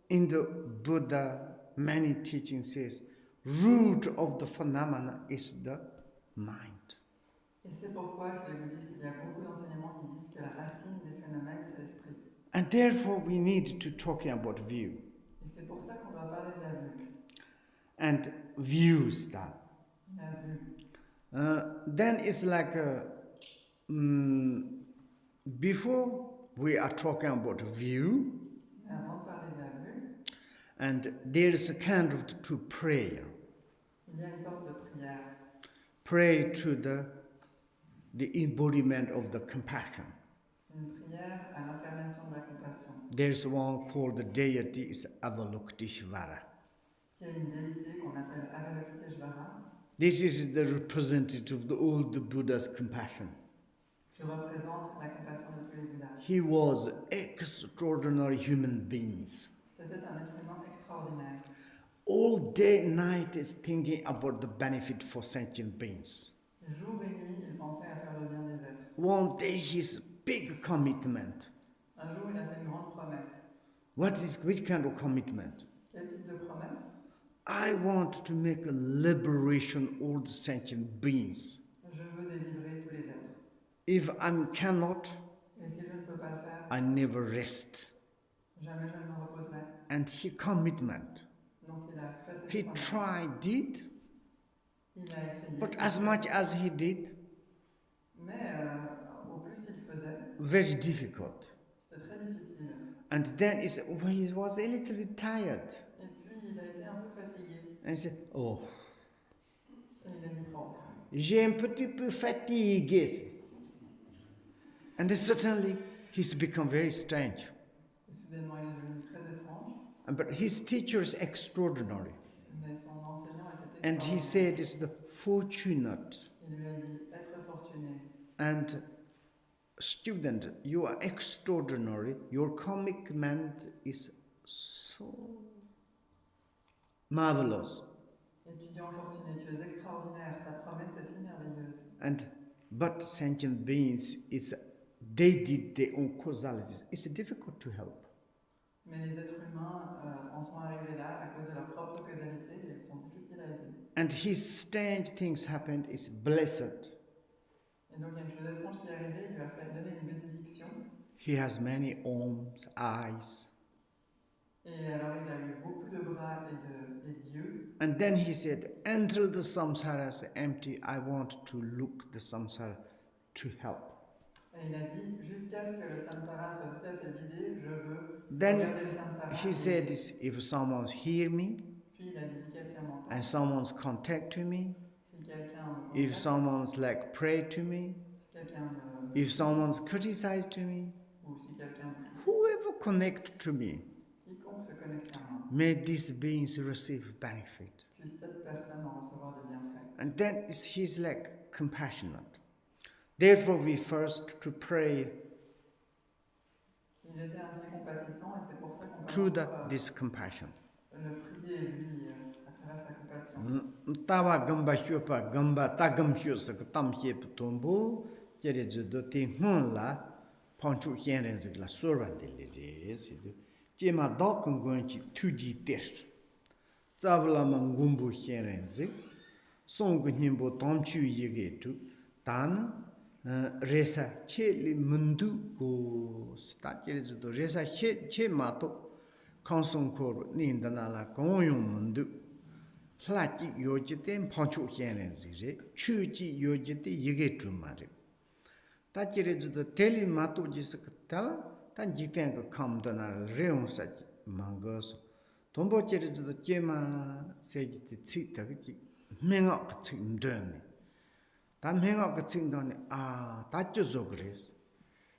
in the Buddha, many teachings says, root of the phenomena is the mind. Et c'est pourquoi chez les bouddhistes, il y a beaucoup d'enseignements qui disent que la racine des phénomènes, c'est l'esprit. And therefore, we need to talking about view. Et c'est pour ça qu'on doit parler de la vue. And views that. La vue. Then it's like before we are talking about view, Mais avant de parler de la vue, and there is a kind of to prayer. il y a une sorte de prière. Pray to the embodiment of the compassion. Une prière à l'incarnation de la compassion. There's one called the deity is Avalokiteshvara. Qui est une déité qu'on appelle Avalokiteshvara, This is the representative of the old Buddha's compassion. qui représente la compassion de tous les Bouddhas. He was extraordinary human beings. C'était un être humain extraordinaire. All day, night is thinking about the benefit for sentient beings. Jour et nuit, il pensait à faire le bien des êtres. One day, his big commitment. Un jour, il a fait une grande promesse. Which kind of commitment? Quel type de promesse? I want to make a liberation of all the sentient beings. Je veux délivrer tous les êtres. If I cannot, Et si je ne peux pas le faire, I never rest. jamais je ne me reposerai. And he commitment. Donc il a fait cette He promesse. tried, did, Il a essayé. but as much as he did, Mais au plus il faisait, very difficult. c'était très difficile. And then he was a little bit tired. Et puis il a été un peu fatigué. And he said, oh, Et il a dit bon. j'ai un petit peu fatigué. And then suddenly he's become very strange. Et soudainement il est devenu très étrange. But his teacher is extraordinary. Mais son enseignant était And he extraordinaire. said, it's the fortunate. Il lui a dit être fortuné. And student, you are extraordinary. Your commitment is so marvelous. Étudiant fortuné, tu es extraordinaire. Ta promesse est si merveilleuse. But sentient beings they did their own causalities. It's difficult to help. Mais les êtres humains en sont arrivés là à cause de leur propre causalité et ils sont difficiles à aider. And his strange things happened. Is blessed. Et donc il y a une chose étrange qui est arrivée, il lui a fait donner une bénédiction. He has many arms, eyes, Et alors il a eu beaucoup de bras et d'yeux. And then he said, until the samsara is empty, I want to look the samsara to help. Et il a dit, jusqu'à ce que le samsara soit tout à fait vidé, je veux Then regarder le samsara. he said, if someone's hear me, Puis il a dit, si quelqu'un m'entend, and someone's contact to me, si quelqu'un me if contacte, someone's like pray to me, si quelqu'un me if someone's criticize to me, ou si quelqu'un me whoever connect to me, quiconque se connecte à moi, may these beings receive benefit. puisse cette personne en recevoir des bienfaits. And then he's like compassionate. Therefore, we first to pray Il était ainsi compatissant et c'est pour ça qu'on through commence this compassion. le prier lui à travers sa compassion. Tawa gamba hyopa gamba tagam hyosa tam hyep tombo jere judo te hun la panchu hyenren zig la sorwan de le sidu jema dokon gonchi tuji test zabla mangumbu hyenren zig song nimbo tamchu yege tu dan resa cheli mundu go sta jere judo resa che mato kansong kor nindana la gonyong mundu Lati yojite panchu hyenren zire, chuji yojite yige chumare. Tachire judo teli matu jisakatala, tan jiten ka kamdana reon sa mangoso. Tombo chire judo jema sejite tsitagiti, menga ka tsimdone. Ta menga ka tsimdone, tacho zogres.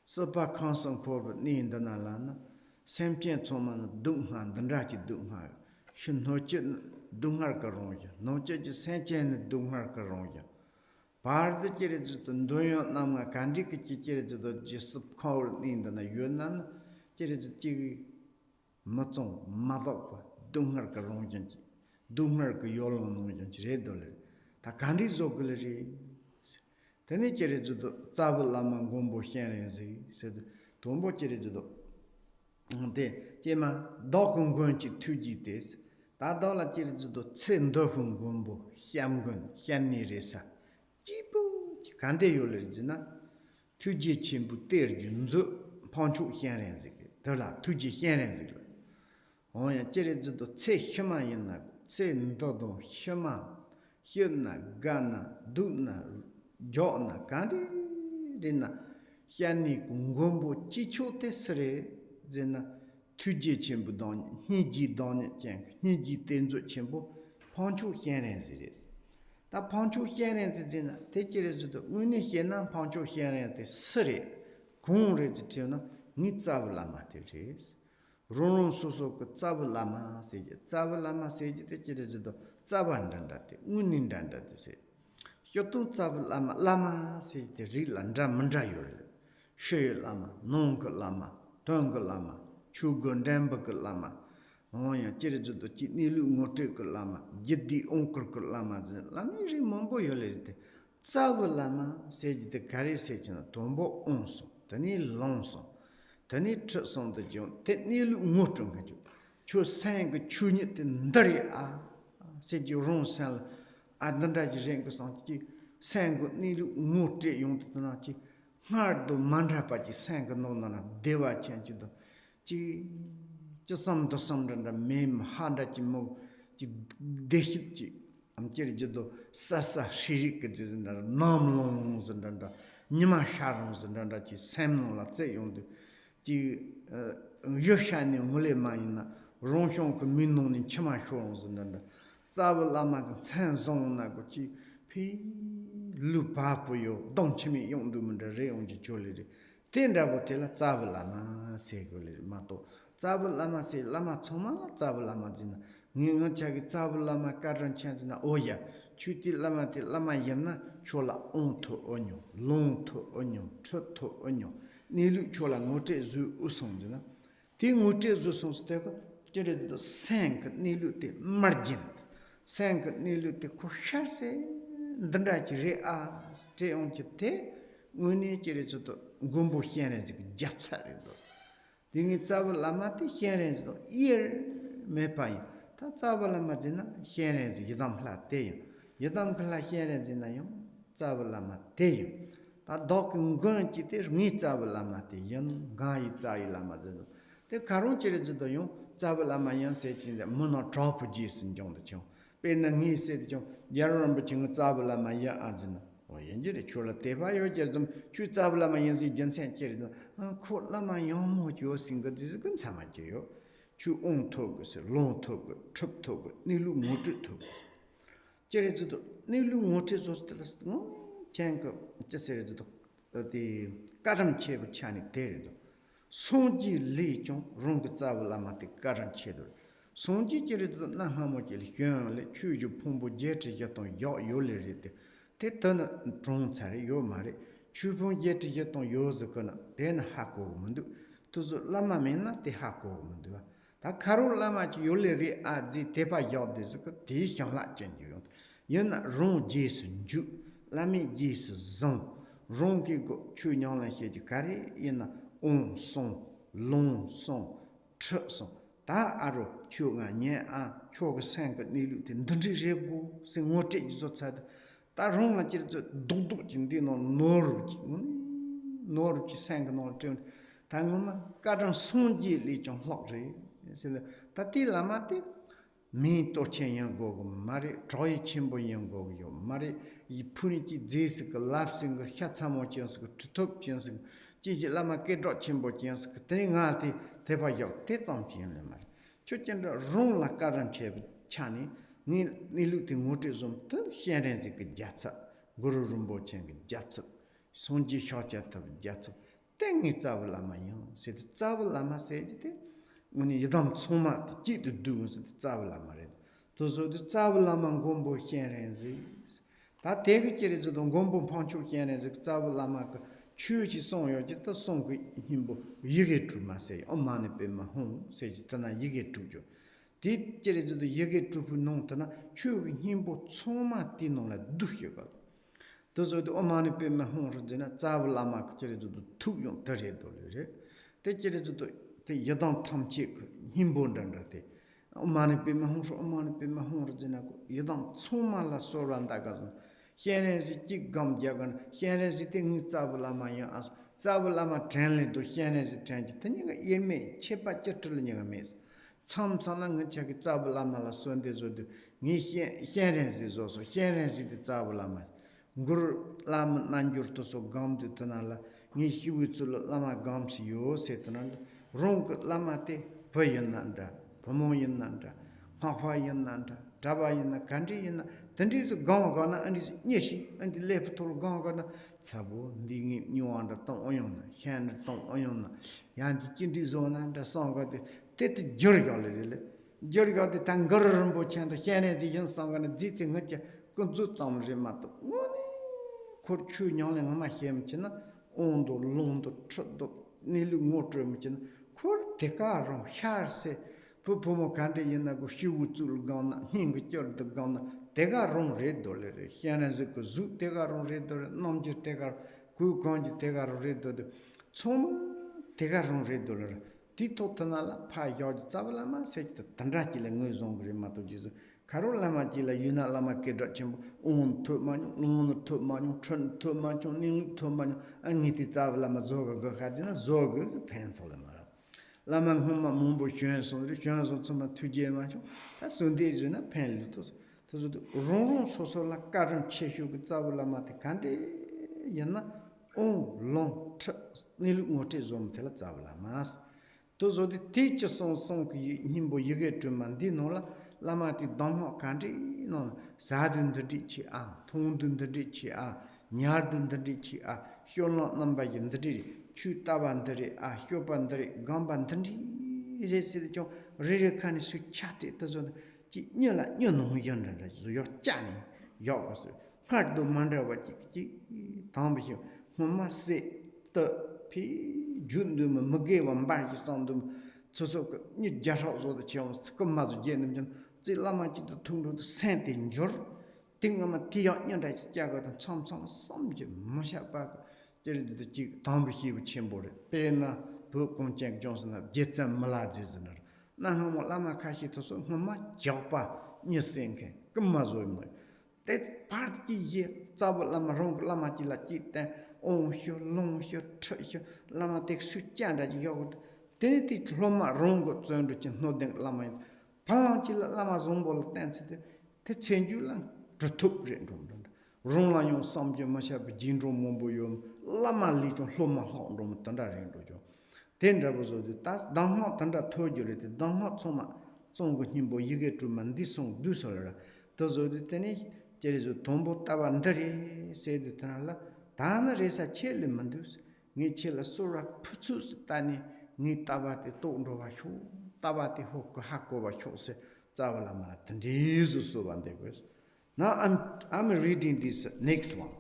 Sopa kansong korbo ni indana lana, sempien tsomana dunghan, danrachi dunghan. Shunhoche dungar karonja, noche ji senchen dungar karonja. Parda chire juto ndoyo namga kandi ki chire juto ji sup kaur nindana yunan chire juto matsong madokwa dungar karonja ji dungar ka yolo nonja ji redole ta kandi zogle ri tene chire juto tsabu lama gombo hyenren zi sed tombo chire juto de jema dokon gonchi tuji des 다도라 지르도 쳔더훈 공부 샴군 샴니레사 지부 간데 요르지나 투지 침부 때르준조 판추 샹렌지 더라 투지 샹렌지 오야 지르도 쳔 혐마였나 쳔더도 혐마 혔나 가나 두나 조나 간디리나 샹니 공부 지초테스레 제나 투지 전부 돈 희지 돈에 쟁 희지 된조 전부 판추 현렌지스 다 판추 현렌지나 대지레도 운이 현난 판추 현렌데 스리 공르지티나 니짜블라마테리스 론론 소소 그 짜블라마 세지 대지레도 짜반단다테 운닌단다테 효통 짜블라마 라마 세지 릴란자 문자요 쉐라마 농글라마 동글라마 Chugondamba lama, oya chirijudo chinilu ngote lama, jiddi onkur lama, lami rimombo yolete. Tsawa lama sejite kari sejina tombo onso, tani lonso, tani tson de jon, tenilu ngoton gaju. Chu sang chunit ndari a seji ron sal adanda jirengo sanchi sang nilu ngote yontanachi. Hardo mandrapachi sang no nana deva chanchido. Ji sam do sam randa mem handa ji mo ji dehit ji am chiri judo sasa shirik ji zanda nam long zanda nima sharon zanda ji sam la tse yong ji yoshan ni mule ma ina ronshon ko minnon ni chama shon zanda za la ma ga chan song na go ji pi lu pa pu yo dong chimi yong du men de re yong ji chole de Tendra botela tsabu lama segole mato. Tsabu lama se lama choma la tsabu lama jina. Nginga chagi tsabu lama karan chanjina oya. Chuti lama te lama yana chola onto onyo, longto onyo, choto onyo. Nilu chola ngote zu usong jina. Ti ngote zu song steko jere do sank nilu te margin. Sank nilu te koshar se ndra ji re a ste on te uni jere to gumbo hyenrenzi japsarido. Dingi tsabu lamati hyenrenzi ear mepai. Ta tsabu lamajina hyenrenzi yidamla teyo. Yidamla hyenrenzi na yo tsabu lama teyo. Ta dokin gonchi te ngi tsabu lamati yon gayi tsayi lamajino. Te karun chirizido yo tsabu lama yon sechinda mono tropu jisin jongda chong. Penangi said, Yaram Baching Zabala ya Ajana. Or Yanjiri Chula Teva, your Jerem, Chu Zabala Mayanzi Jensen Cherry, Court Lama Yamo, your single discipline Samajo, Chu on togus, long tog, trip tog, Nilu motor tog. Jerry to Nilu motors was the Chanko, just said the Karam Chev Chani Terrido. Sonji Legion, Rung Zabala, the Karam Cheddar. Sonji Jerry na Hamojil, Hyun, Chuju Pumbo Jet Yaton, Yolerite, Te turn Tron Sari, yo Mari, Chupon Jet Yaton Yozakona, then Hako Mundu, to the Lama Mena, the Hako Mundua. Ta Karo Lama Yoleri at the Tepa Yodis, Tishan Latin, Yuna Ron Jason Ju, Lami Jesus Zon, Ron Gigo, Chunyon Hedukari, Yuna on son, long son, truck son. Ta aro chuga nye a chuga sang nilu tin dundri regu sing ngote jo sad ta ronga chir jo dugdu jindi no noru chi sang no tin ta ngoma ka ran sonji li chong lok re se ta ti lama ti mi to chen yang go mari troi chimbo yang go yo mari I puni chi jis ka lap sing ka kha chamo chen s ka tutop chen s ji lama ke dro chimbo chen s ka te nga ti te ba yo te tong chen le mari Chutenda rung la karan cheb chani ni luti ngote zum tu hieren zi ke jatsa guru rumbo chen ke jatsa sonji shocha tab jatsa tengi tsav lama yang se tsav lama se jite uni yadam tsoma ti ji du se tsav lama re to so tsav lama gombo hieren zi ta tege chiri zo don gombo panchu hieren zi tsav lama ka Chuchi song yo jita song himbo yige tu ma se omane pema hong se jitana yige tu jo di jere judo yige tu pu nong tana chu himbo tsoma ti nong la duhyo ga to zo de omane pema hong ro jena zav lama ka jere judo tu yong tare do le te jere judo te yadam tamchi himbo ndan ra te omane pema hong ro jena ko yadam tsoma la so randa ga Hienesi jig gum jagan, Hienesi thing Zabalama as Zabalama translate to Hienesi transit, Yeme, Chepa Chetulinia miss. Some Sanang check Zabalama la Sundays would do. Hienesi is also Hienesi the Zabalamas. Guru Lam Nanjur to so gum to Tanala, Nihiwitsu Lama gums yo, Satan, Rung Lamate, Payananda, Pamoyananda, Papayananda. Daba in the country in the Tendis Gongana and his Yeshi and the left to Gongana, Sabo, digging new under Tom Oyona, hand from Oyona, Yanti Chindizona, and the song got the Tet Jurgal, Jurgal the Tangarambo chant, the Hennessy young song and the Zitzing Hutcha, Kunzang Remato. Could chew yawning on my hemchina, Ondo, Londo, Trotto, Nilu Motrimchin, could take our room, Harse. Pupomo country in the Gushu Gona, him with your the Gona, Tega Ron Red Dollar, Hianazico Zoo, Tega Ron Red Dollar, Nomji Tega, Kukonji Tega Red Dollar, Soma Tega Ron Red Dollar, Tito Tanala, Pai George Zavalama, says the Tandrachil and Nuzon Grimato Jesus, Carolama Gila, Yuna Lama Kedachim, Un Turmanu, Luna Turmanu, Tran Turmanu, Ning Turmanu, and it is Zavalama Zorga Gokadina, Zorga is a painful. Lamang Huma Mumbo Shanson, the Shanson Soma Tuje Macho, that's Sunday is in a pen little. To Ron so la current Chehu Zavalama country, Yana, oh, long Nilu Motizum Tela Zavalamas. Those are the teachers on song Himbo Yuget to Mandinola, Lamati Dharma country, no, Sadun the Dichi ah, Tondun the Dichi ah, Nyardun the Dichi ah, Hyolot number in the Didi. Chutabandari, a Hyobandari, Gambandari, Residio, Ririkani Suchati, Tazon, Nila, you know, yonder, your Jani, Yogos, Hard do Mandra, what you Tombi, Mama say, the P. Jundum, Mugavan, Barry Sondum, Soso, New Jarros of the Chons, Commazo Genum, the Lamachi to Tundu, the Saint in Jor, Tingamatio, Yanda, Jagot, and some Jim, Moshapak. There is the Tombi with Chimbor, Pena, Book Jack Johnson, Jetson Malazis. Nahamo Lama Kashi to so Mama Japa, Nisinke, Kumazo. That party here, Zabal Lama Rong Lama Gila Gita, oh, your long, your treasure, Lama takes Suchanda Yogurt. Then it Loma Rongo turned to Nodeng Lama, Palantilla Lama Zombol density, te chenju lang dratup rin rom danda. Rong la yung samje mashab jindro mombo yom lama li chong hloma hlong rom tanda rin do jo. Ten rabo zo de tas dangma tanda thojo re te dangma tsoma tsongo himbo yige tu mandi song du solara. To zo de tene jere zo tombo taba ndare se de tanala dana resa chele mandus ngi chela sora putsus tani ngi taba te to ndo wa hyo taba te hokko hakko wa hyo se zawala mara tandizu so bande gwes. Now I'm reading this next one.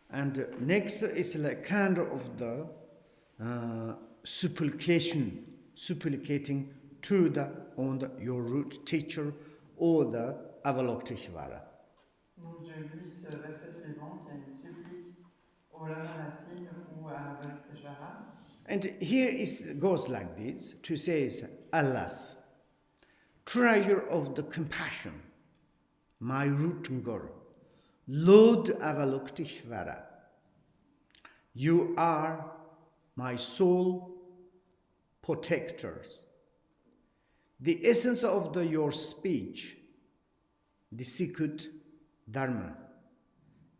And next is like kind of the supplicating to your root teacher or the Avalokiteshvara. Donc je lis ce verset suivant qui est une supplique au Lama Racine ou à Avalokiteshvara. And here it goes like this, to say, Alas, treasure of the compassion, my root guru, Lord Avalokiteshvara, you are my soul protectors. The essence of your speech, the secret Dharma,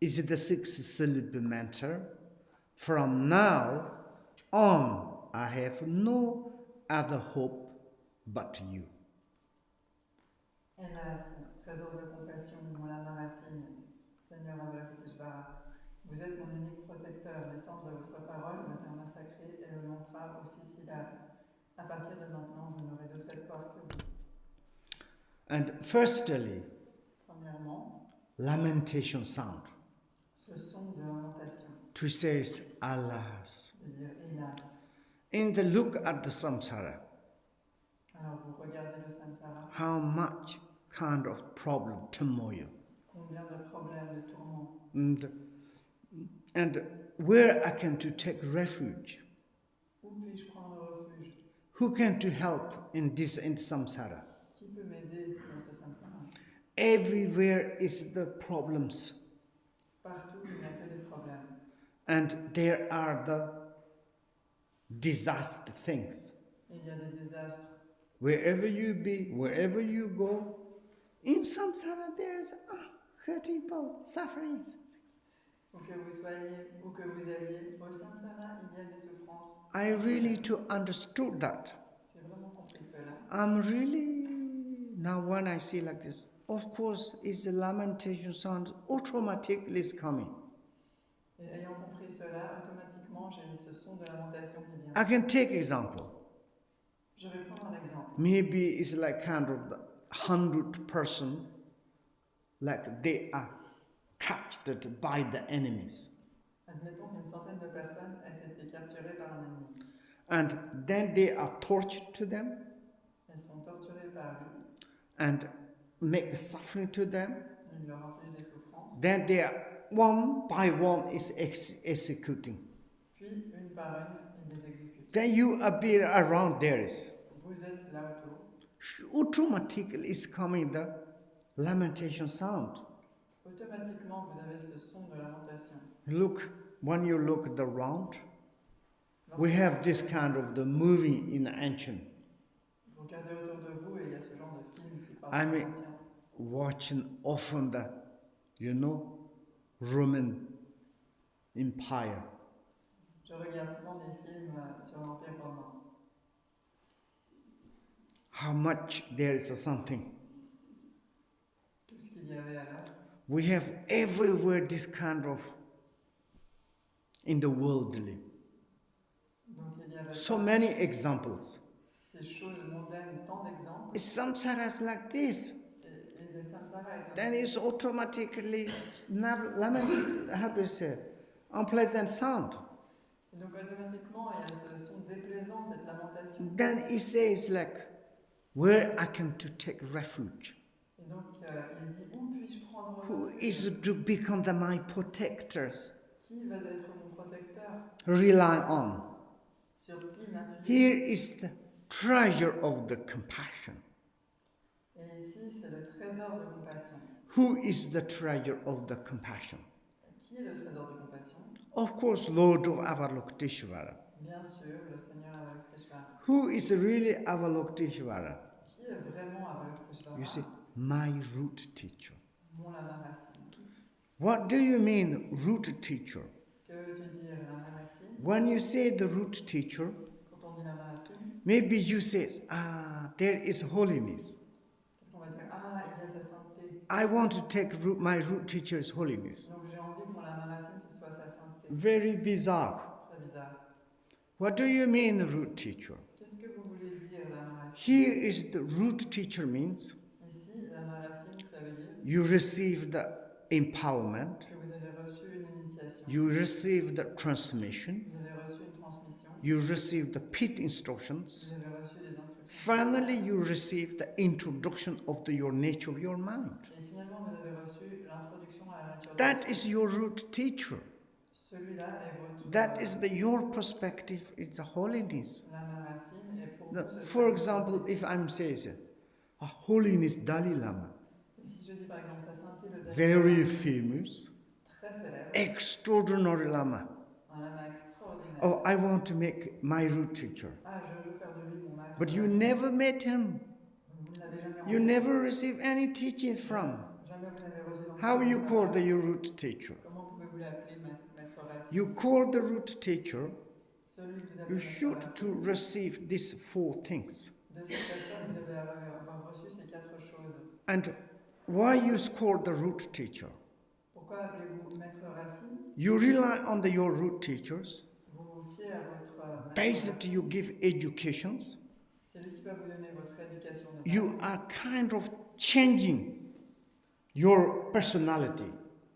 is the sixth syllable mantra. From now on, I have no other hope but you. Hélas, trésor de compassion, mon Lama Racine, Seigneur Avalokiteshvara, vous êtes mon unique protecteur. L'essence de votre parole, le Dharma sacré et le mantra aux 6 syllabes. À partir de maintenant, je n'aurai d'autre espoir que vous. And firstly, premièrement, lamentation sound. Ce son de lamentation. To say, alas. De dire hélas. In the look at the samsara. Alors vous regardez le samsara. How much kind of problem, turmoil. Combien de problèmes, de tourments. And where I can to take refuge. Où puis-je prendre refuge? Who can to help in samsara? Qui peut m'aider dans ce samsara? Everywhere is the problems. Partout, il n'y a que des problèmes. And there are the disaster things. Il y a des désastres. Wherever you be, wherever you go, in samsara there is hurting sufferings. Où que vous soyez, où que vous alliez, au samsara, il y a des souffrances. I really to understood that. J'ai vraiment compris cela. I'm really, now when I see like this, of course, it's the lamentation sound automatically is coming. Et ayant compris cela, automatiquement, j'ai ce son de lamentation qui vient. I can take example. Je vais prendre un exemple. Maybe it's like kind of 100 person, like they are captured by the enemies. Admettons qu'une centaine de personnes aient été capturées par un ennemi. And then they are tortured to them. Elles sont torturées par lui. And make suffering to them. Il leur inflige des souffrances. Then they are one by one is executing. Puis une par une, il les exécute. Then you appear around there is. Vous êtes là autour. Automatically is coming the lamentation sound. Automatiquement, vous avez ce son de lamentation. Look, when you look at the round, we have this kind of the movie in ancient. Vous regardez autour de vous et il y a ce genre de film qui parle I de mean, l'ancien. watching often the, Roman Empire. Je regarde souvent des films sur l'Empire romain. How much there is something. Tout ce qu'il y avait alors. We have everywhere this kind of in the worldly. Donc il y avait So many examples. ces choses mondaines, tant d'exemples. It's samsaras like this. Et le samsara est Then it's automatically how to say unpleasant sound. Et donc automatiquement, il y a ce son déplaisant, cette lamentation. Then it says like, where I can to take refuge. Et donc il dit, où puis-je prendre Who refuge? is to become my protectors? Qui va être mon protecteur? Rely on. Sur qui m'appuyer? Here is the treasure of the compassion. Et ici, c'est le trésor de compassion. Who is the treasure of the compassion? Qui est le trésor de compassion? Of course, Lord of Avalokiteshvara. Bien sûr, le Seigneur Avalokiteshvara. Who is really Avalokiteshvara? Qui est vraiment Avalokiteshvara? You see, my root teacher. Mon lama racine. What do you mean, root teacher? Que veux-tu dire lama racine? When you say the root teacher, Quand on dit lama racine, maybe you say, there is holiness. peut-être qu'on va dire ah, il y a sa sainteté. I want to take my root teacher's holiness. Donc j'ai envie que mon lama racine ce soit sa sainteté. Very bizarre. Très bizarre. What do you mean, root teacher? Qu'est-ce que vous voulez dire lama racine? Here is the root teacher means Ici, lama racine, ça veut dire you receive the empowerment, que vous avez reçu une initiation. you receive the transmission, Vous avez reçu une transmission. you receive the pit instructions. Vous avez reçu des instructions. Finally, you receive the introduction of your nature of your mind. Et finalement, vous avez reçu l'introduction à la nature. That is your root teacher. Celui-là est votre. That is your perspective. It's a holiness. Lama racine et pour The- vous, ce for sera- example, if I'm saying, holiness Dalai Lama, Et si je dis par exemple sa sainteté le Dalai very Lama, famous, très célèbre, extraordinary Lama. un lama extraordinaire. Oh, I want to make my root teacher. Ah, je veux faire de lui mon maître. But you never met him. Vous ne l'avez jamais You rencontré. never received any teachings from. Jamais vous n'avez reçu d'enseignement. How you call your root teacher? Comment pouvez-vous l'appeler maître racine? You call the root teacher, Celui que vous appelez you maître should racine. to receive these four things. De cette personne, vous devez avoir reçu ces quatre choses. And why you call the root teacher? Pourquoi appelez-vous maître racine? You rely on your root teachers. Vous vous fiez à votre maître Basically, racine. you give educations. C'est lui qui va vous donner votre éducation de base. You are kind of changing your personality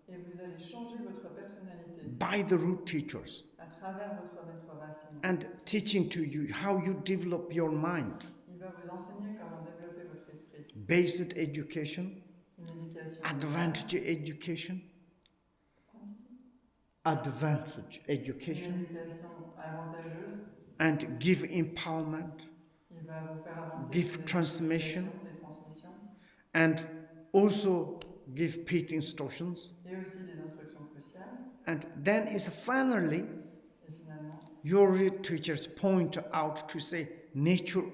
Et vous allez changer votre personnalité by the root teachers à travers votre maître racine. and teaching to you how you develop your mind. Il va vous enseigner comment développer votre esprit. Basic education, Une éducation. advantage education, advantage Une education, éducation avantageuse. and give empowerment, Il va vous faire avancer. give des transmission, des transmissions. and also give pit instructions. Et aussi des instructions cruciales. And then is finally Et finalement, your teachers point out to say nature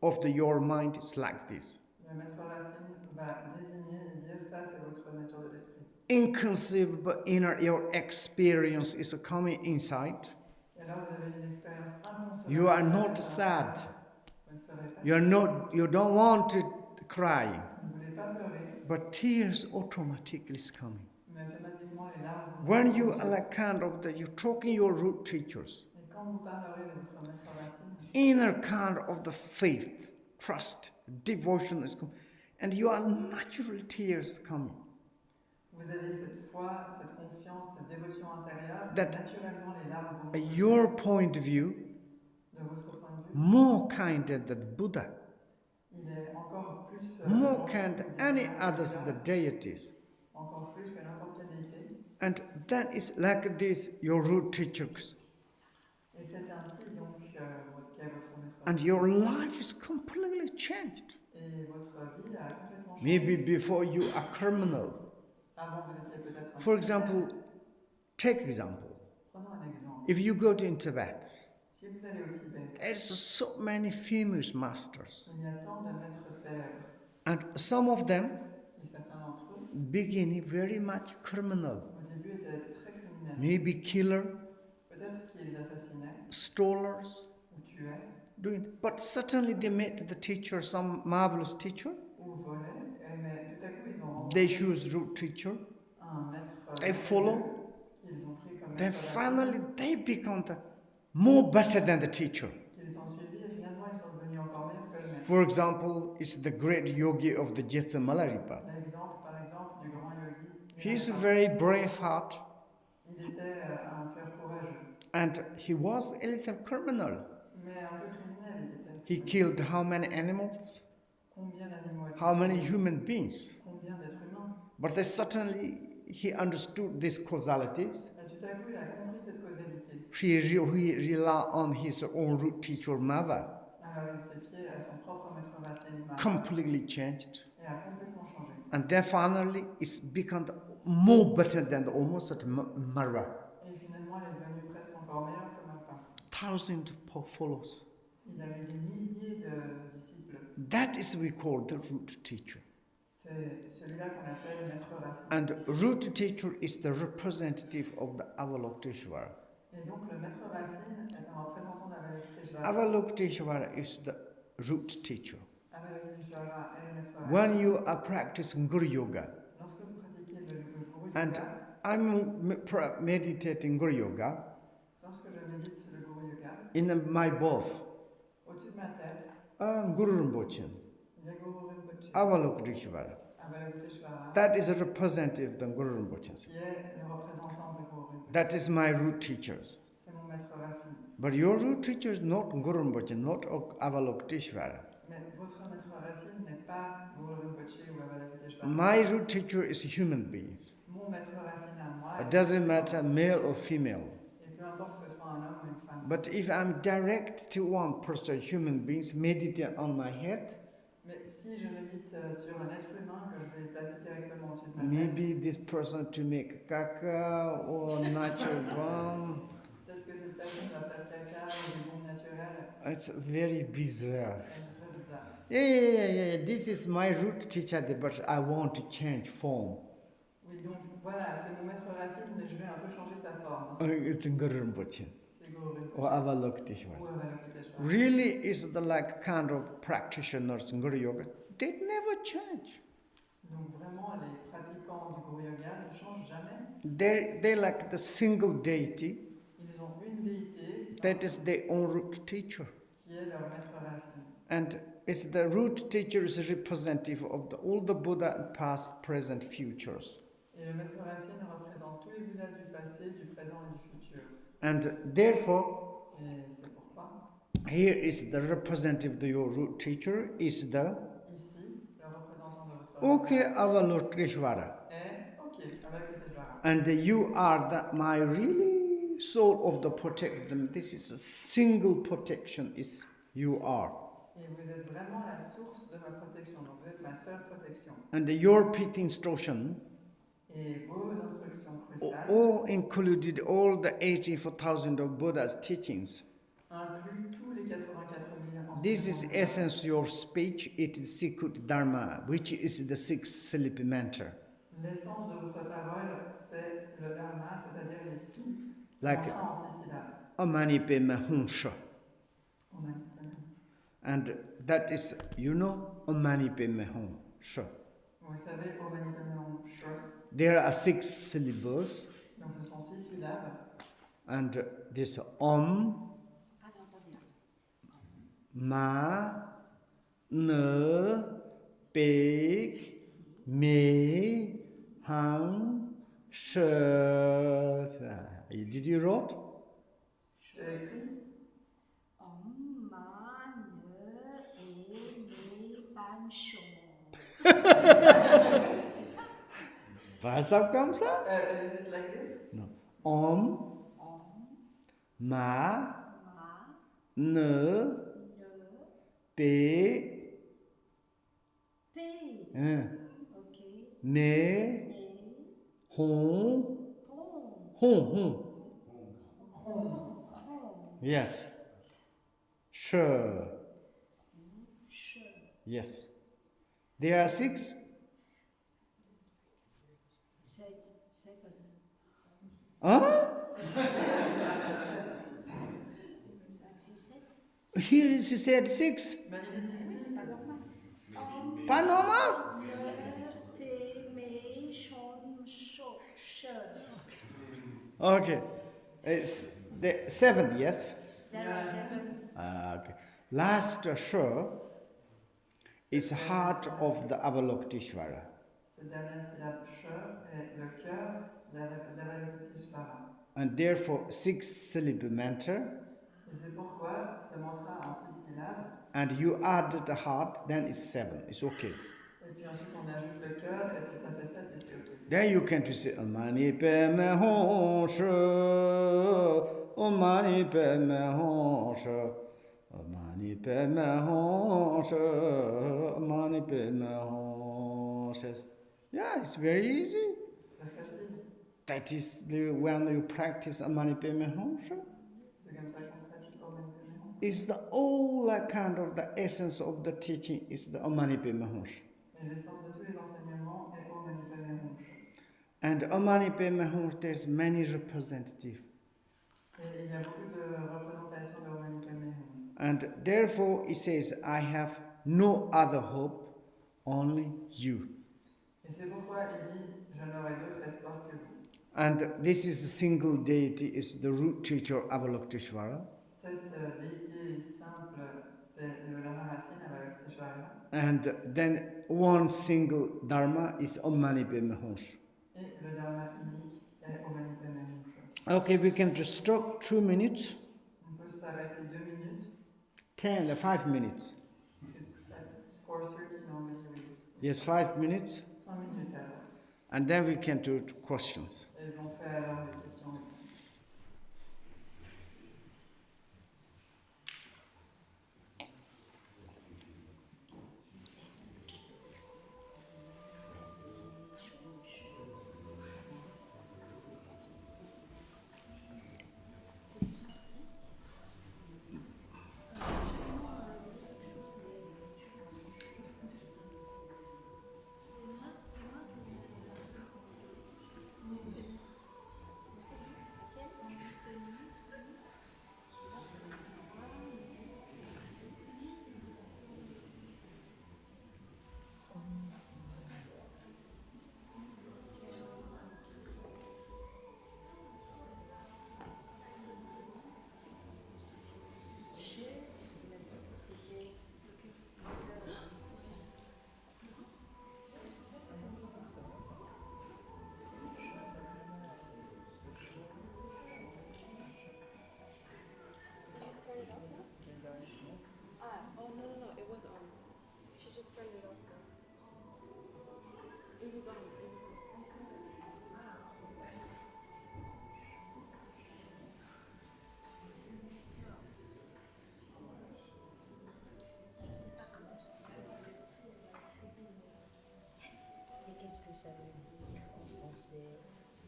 of your mind is like this. le maître racine va désigner et dire ça, c'est votre nature de l'esprit. Inconceivable inner your experience is coming inside. Et là, vous avez une expérience inconcevable. You are not sad. Vous ne serez pas. You don't want to cry, Vous ne voulez pas pleurer, but tears automatically is coming. mais automatiquement les larmes vont. When you are like kind of you're talking your root teachers, Et quand vous parlerez de votre maître racine, inner kind of the faith, trust, devotion is coming, and you are natural tears coming. vous avez cette foi, cette confiance, cette dévotion intérieure. That- Naturellement, les larmes vont. Your point of view, De votre point de vue, more kind than Buddha, il est encore plus. more gentil kind que than any n'importe others, quel- the deities. Encore plus que n'importe quelle déité. And that is like this, your root teachers. Et c'est ainsi donc qu'est votre maître. And your life is completely changed. Et votre vie a complètement changé. Maybe before you are criminal. Avant, vous étiez peut-être un For criminel. example, take example. Prenons un exemple. If you go to in Tibet, Si vous allez au Tibet, there's so many famous masters. il y a tant de maîtres célèbres. And some of them Et certains d'entre eux, beginning very much criminal. au début, étaient très criminels. Maybe killer, Peut-être qu'ils assassinaient stolers, ou tuaient doing. But suddenly they met the teacher, some marvelous teacher. ou volaient. Mais tout à coup, ils ont They rencontré choose root teacher. un maître They follow. qu'ils ont pris comme Then maître finally they become more better than the teacher. qu'ils ont suivi et finalement ils sont devenus encore meilleurs que le maître. For example, it's the great yogi of the Dzogchen Ranyak. L'exemple, par exemple, du grand yogi. He's a very brave heart, Il était un cœur courageux, and he was a little criminal. mais un peu criminel. Il était. He killed how many animals? Combien d'animaux a-t-il How many tué? human beings? Combien d'êtres humains? But then suddenly he understood these causalities. Et tout à coup, il a compris cette causalité. He relied on his own root teacher mother, Alors il s'est fié à son propre maître racine Mara completely changed. et a complètement changé. And then finally it's become more better than almost at Mara. Et finalement, il est devenu presque encore meilleur que Mara. Thousands of follows. Il a eu des milliers de disciples. That is we call the root teacher. C'est celui-là qu'on appelle maître racine. And root teacher is the representative of the Avalokiteshvara. Et donc le maître racine est un représentant d'Avalokiteshvara. Avalokiteshvara is the root teacher. Avalokiteshvara est le maître racine. When you are practicing Guru Yoga, Lorsque vous pratiquez le Guru and Yoga, I'm meditating Guru Yoga, lorsque je médite sur le Guru Yoga, in my both, au-dessus de ma tête, Guru Rinpoche, il y a Guru Rinpoche, Avalokiteshvara. Avalokiteshvara, That is a representative of the Guru Rinpoche. qui est le représentant de Guru Rinpoche. That is my root teachers. C'est mon maître racine. But your root teacher is not Guru Rinpoche, not Avalokiteshvara. Mais votre maître racine n'est pas Guru Rinpoche ou Avalokiteshvara. My root teacher is human beings. Mon maître racine à moi It doesn't matter male or female. et peu importe que ce soit un homme ou une femme. But if I'm direct to one person, human beings, meditate on my head, Mais si je médite sur un être humain que je vais placer directement au-dessus de ma tête, maybe this person to make caca or natural bomb. peut-être que cette personne va faire caca ou des bombes naturelles. It's very bizarre. C'est très bizarre. Yeah. This is my root teacher, but I want to change form. Oui, donc voilà, c'est mon maître racine, mais je vais un peu changer sa forme. It's Guru Rinpoche C'est Guru Rinpoche or Avalokiteshvara. ou Avalokiteshvara. Really is the like kind of practitioners in Guru Yoga. They never change. Donc vraiment, les pratiquants du Guru Yoga ne changent jamais. They like the single deity. Ils ont une déité That is their own root teacher. qui est leur maître racine. And it's the root teacher is representative of all the Buddha past, present, futures. Et le maître racine représente tous les Bouddhas du passé, du présent et du futur. And therefore, Et c'est pourquoi, here is the representative of your root teacher is the ici, le représentant de votre okay Avalokiteshvara. est Avalokiteshvara. And you are my really soul of the protection. This is a single protection is you are. Et vous êtes vraiment la source de ma protection. Donc vous êtes ma seule protection. And your pith instruction Et vos instructions cruciales all included all the 84,000 of Buddha's teachings. incluent tous les 84 000 This is enseignements. essence of your speech. It is secret Dharma, which is the sixth sleep mentor. L'essence de votre parole, c'est le Dharma, c'est-à-dire les six Like mantras en 6 syllabes. Amani Pema Hunsha. On a- And that is, Amani Pema Hunsha. Vous savez, au Manipaméon Shur, There are 6 syllables. donc ce sont 6 syllabes. And this Om, Ah non, attendez. Ma, Ne, Pek, Me, Hang, She. Did you wrote? J'ai écrit Om, ma, ne, e, me, ban, shon. C'est ça. Pas ça comme ça? is it like this? Non. Om, Om, Ma, ma, Ne, ne, Pe, pe. Ok. Me, Me, Hong, pon. Hong. Hon. Yes. Sure. Che. Yes. There are 6. Seven. Huh? Here it said 6. Mais il est ici, C'est pas normal. Om, Pas normal? ne, pe, me, shon, sho, che. Okay. It's the 7th, yes? There are 7. Okay. Last sure is heart of the Avalokiteshvara. cette dernière syllabe Shur est le cœur d'Avalokiteshvara. And therefore 6 syllable mantra. Et c'est pourquoi ce mantra en 6 syllabes, And you add the heart, then it's 7. It's okay. et puis ensuite on ajoute le cœur, et puis ça fait 7 et c'est ok. Then you can just say Amani Pema Honsha, Amani Pema Honsha, Amani Pema Honsha, Amani Pema Honsha. Yeah, it's very easy. C'est facile. That is when you practice Amani Pema Honsha. C'est comme ça qu'on pratique au Manipaméon. Is the all kind of the essence of the teaching is the Amani Pema Honsha. Et l'essence de tous les enseignements And Omani Pema Honch, there's many representatives. Et il y a beaucoup de représentations de Omani Padme Hum. And therefore, he says, I have no other hope, only you. Et c'est pourquoi il dit, je n'aurai d'autre espoir que vous. And this is a single deity, is the root teacher Avalokiteshvara. Cette déité simple, c'est le lama racine Avalokiteshvara. And then one single Dharma is Omani Pema Honch. Et le dharma unique est Omani Padme Hum. Okay, we can just stop 2 minutes. On peut s'arrêter 2 minutes. 5 minutes. That's 4:30 normally. Yes, 5 minutes. 5 minutes alors. And then we can do questions. Et on fait alors les questions.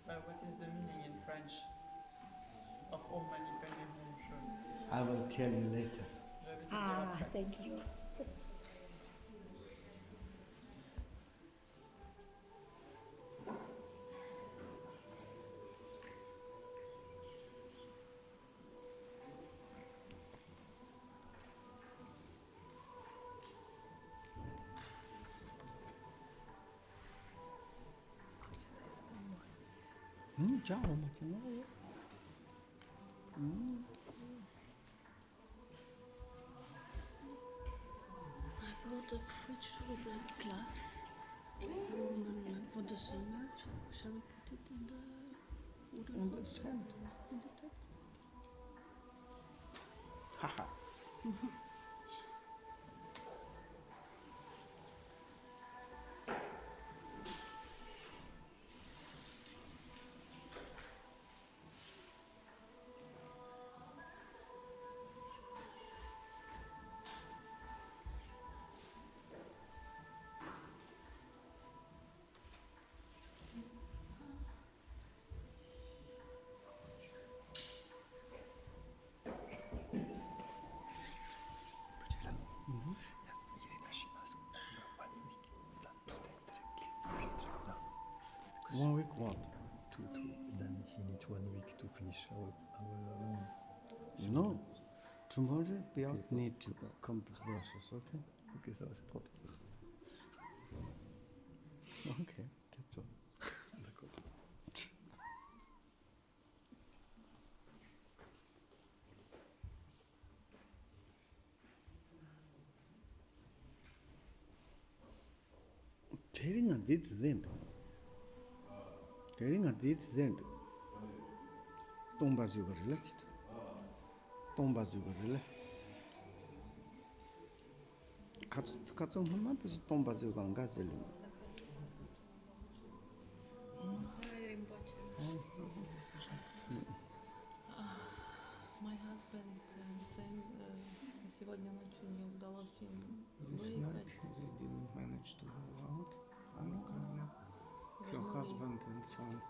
What is the meaning in French of Omani Padme Hum? I will tell you later. Thank you. Ciao, Martina. I brought a fridge for the class for the summer. Shall we put it in the wooden On the box? tent. In the tent? Haha. One week what? Then he needs 1 week to finish our No. Tomorrow we all need to complete process, okay? Ok, ça va, c'est 30. Okay, that's all. D'accord. Telling a dit zend. Telling a dit zend. Tomba zuga related. Tomba zuga related. Katsun Hamata Tomba zuga and Gazeli. My husband сегодня ночью не удалось им This night выехать. they didn't manage to go out from Ukraine. Her husband and son,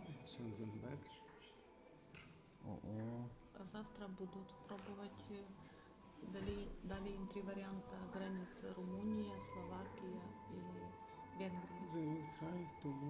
they sent them back. Завтра будут пробовать дали им 3 варианта границы: Румыния, Словакия и Венгрия. They will try tomorrow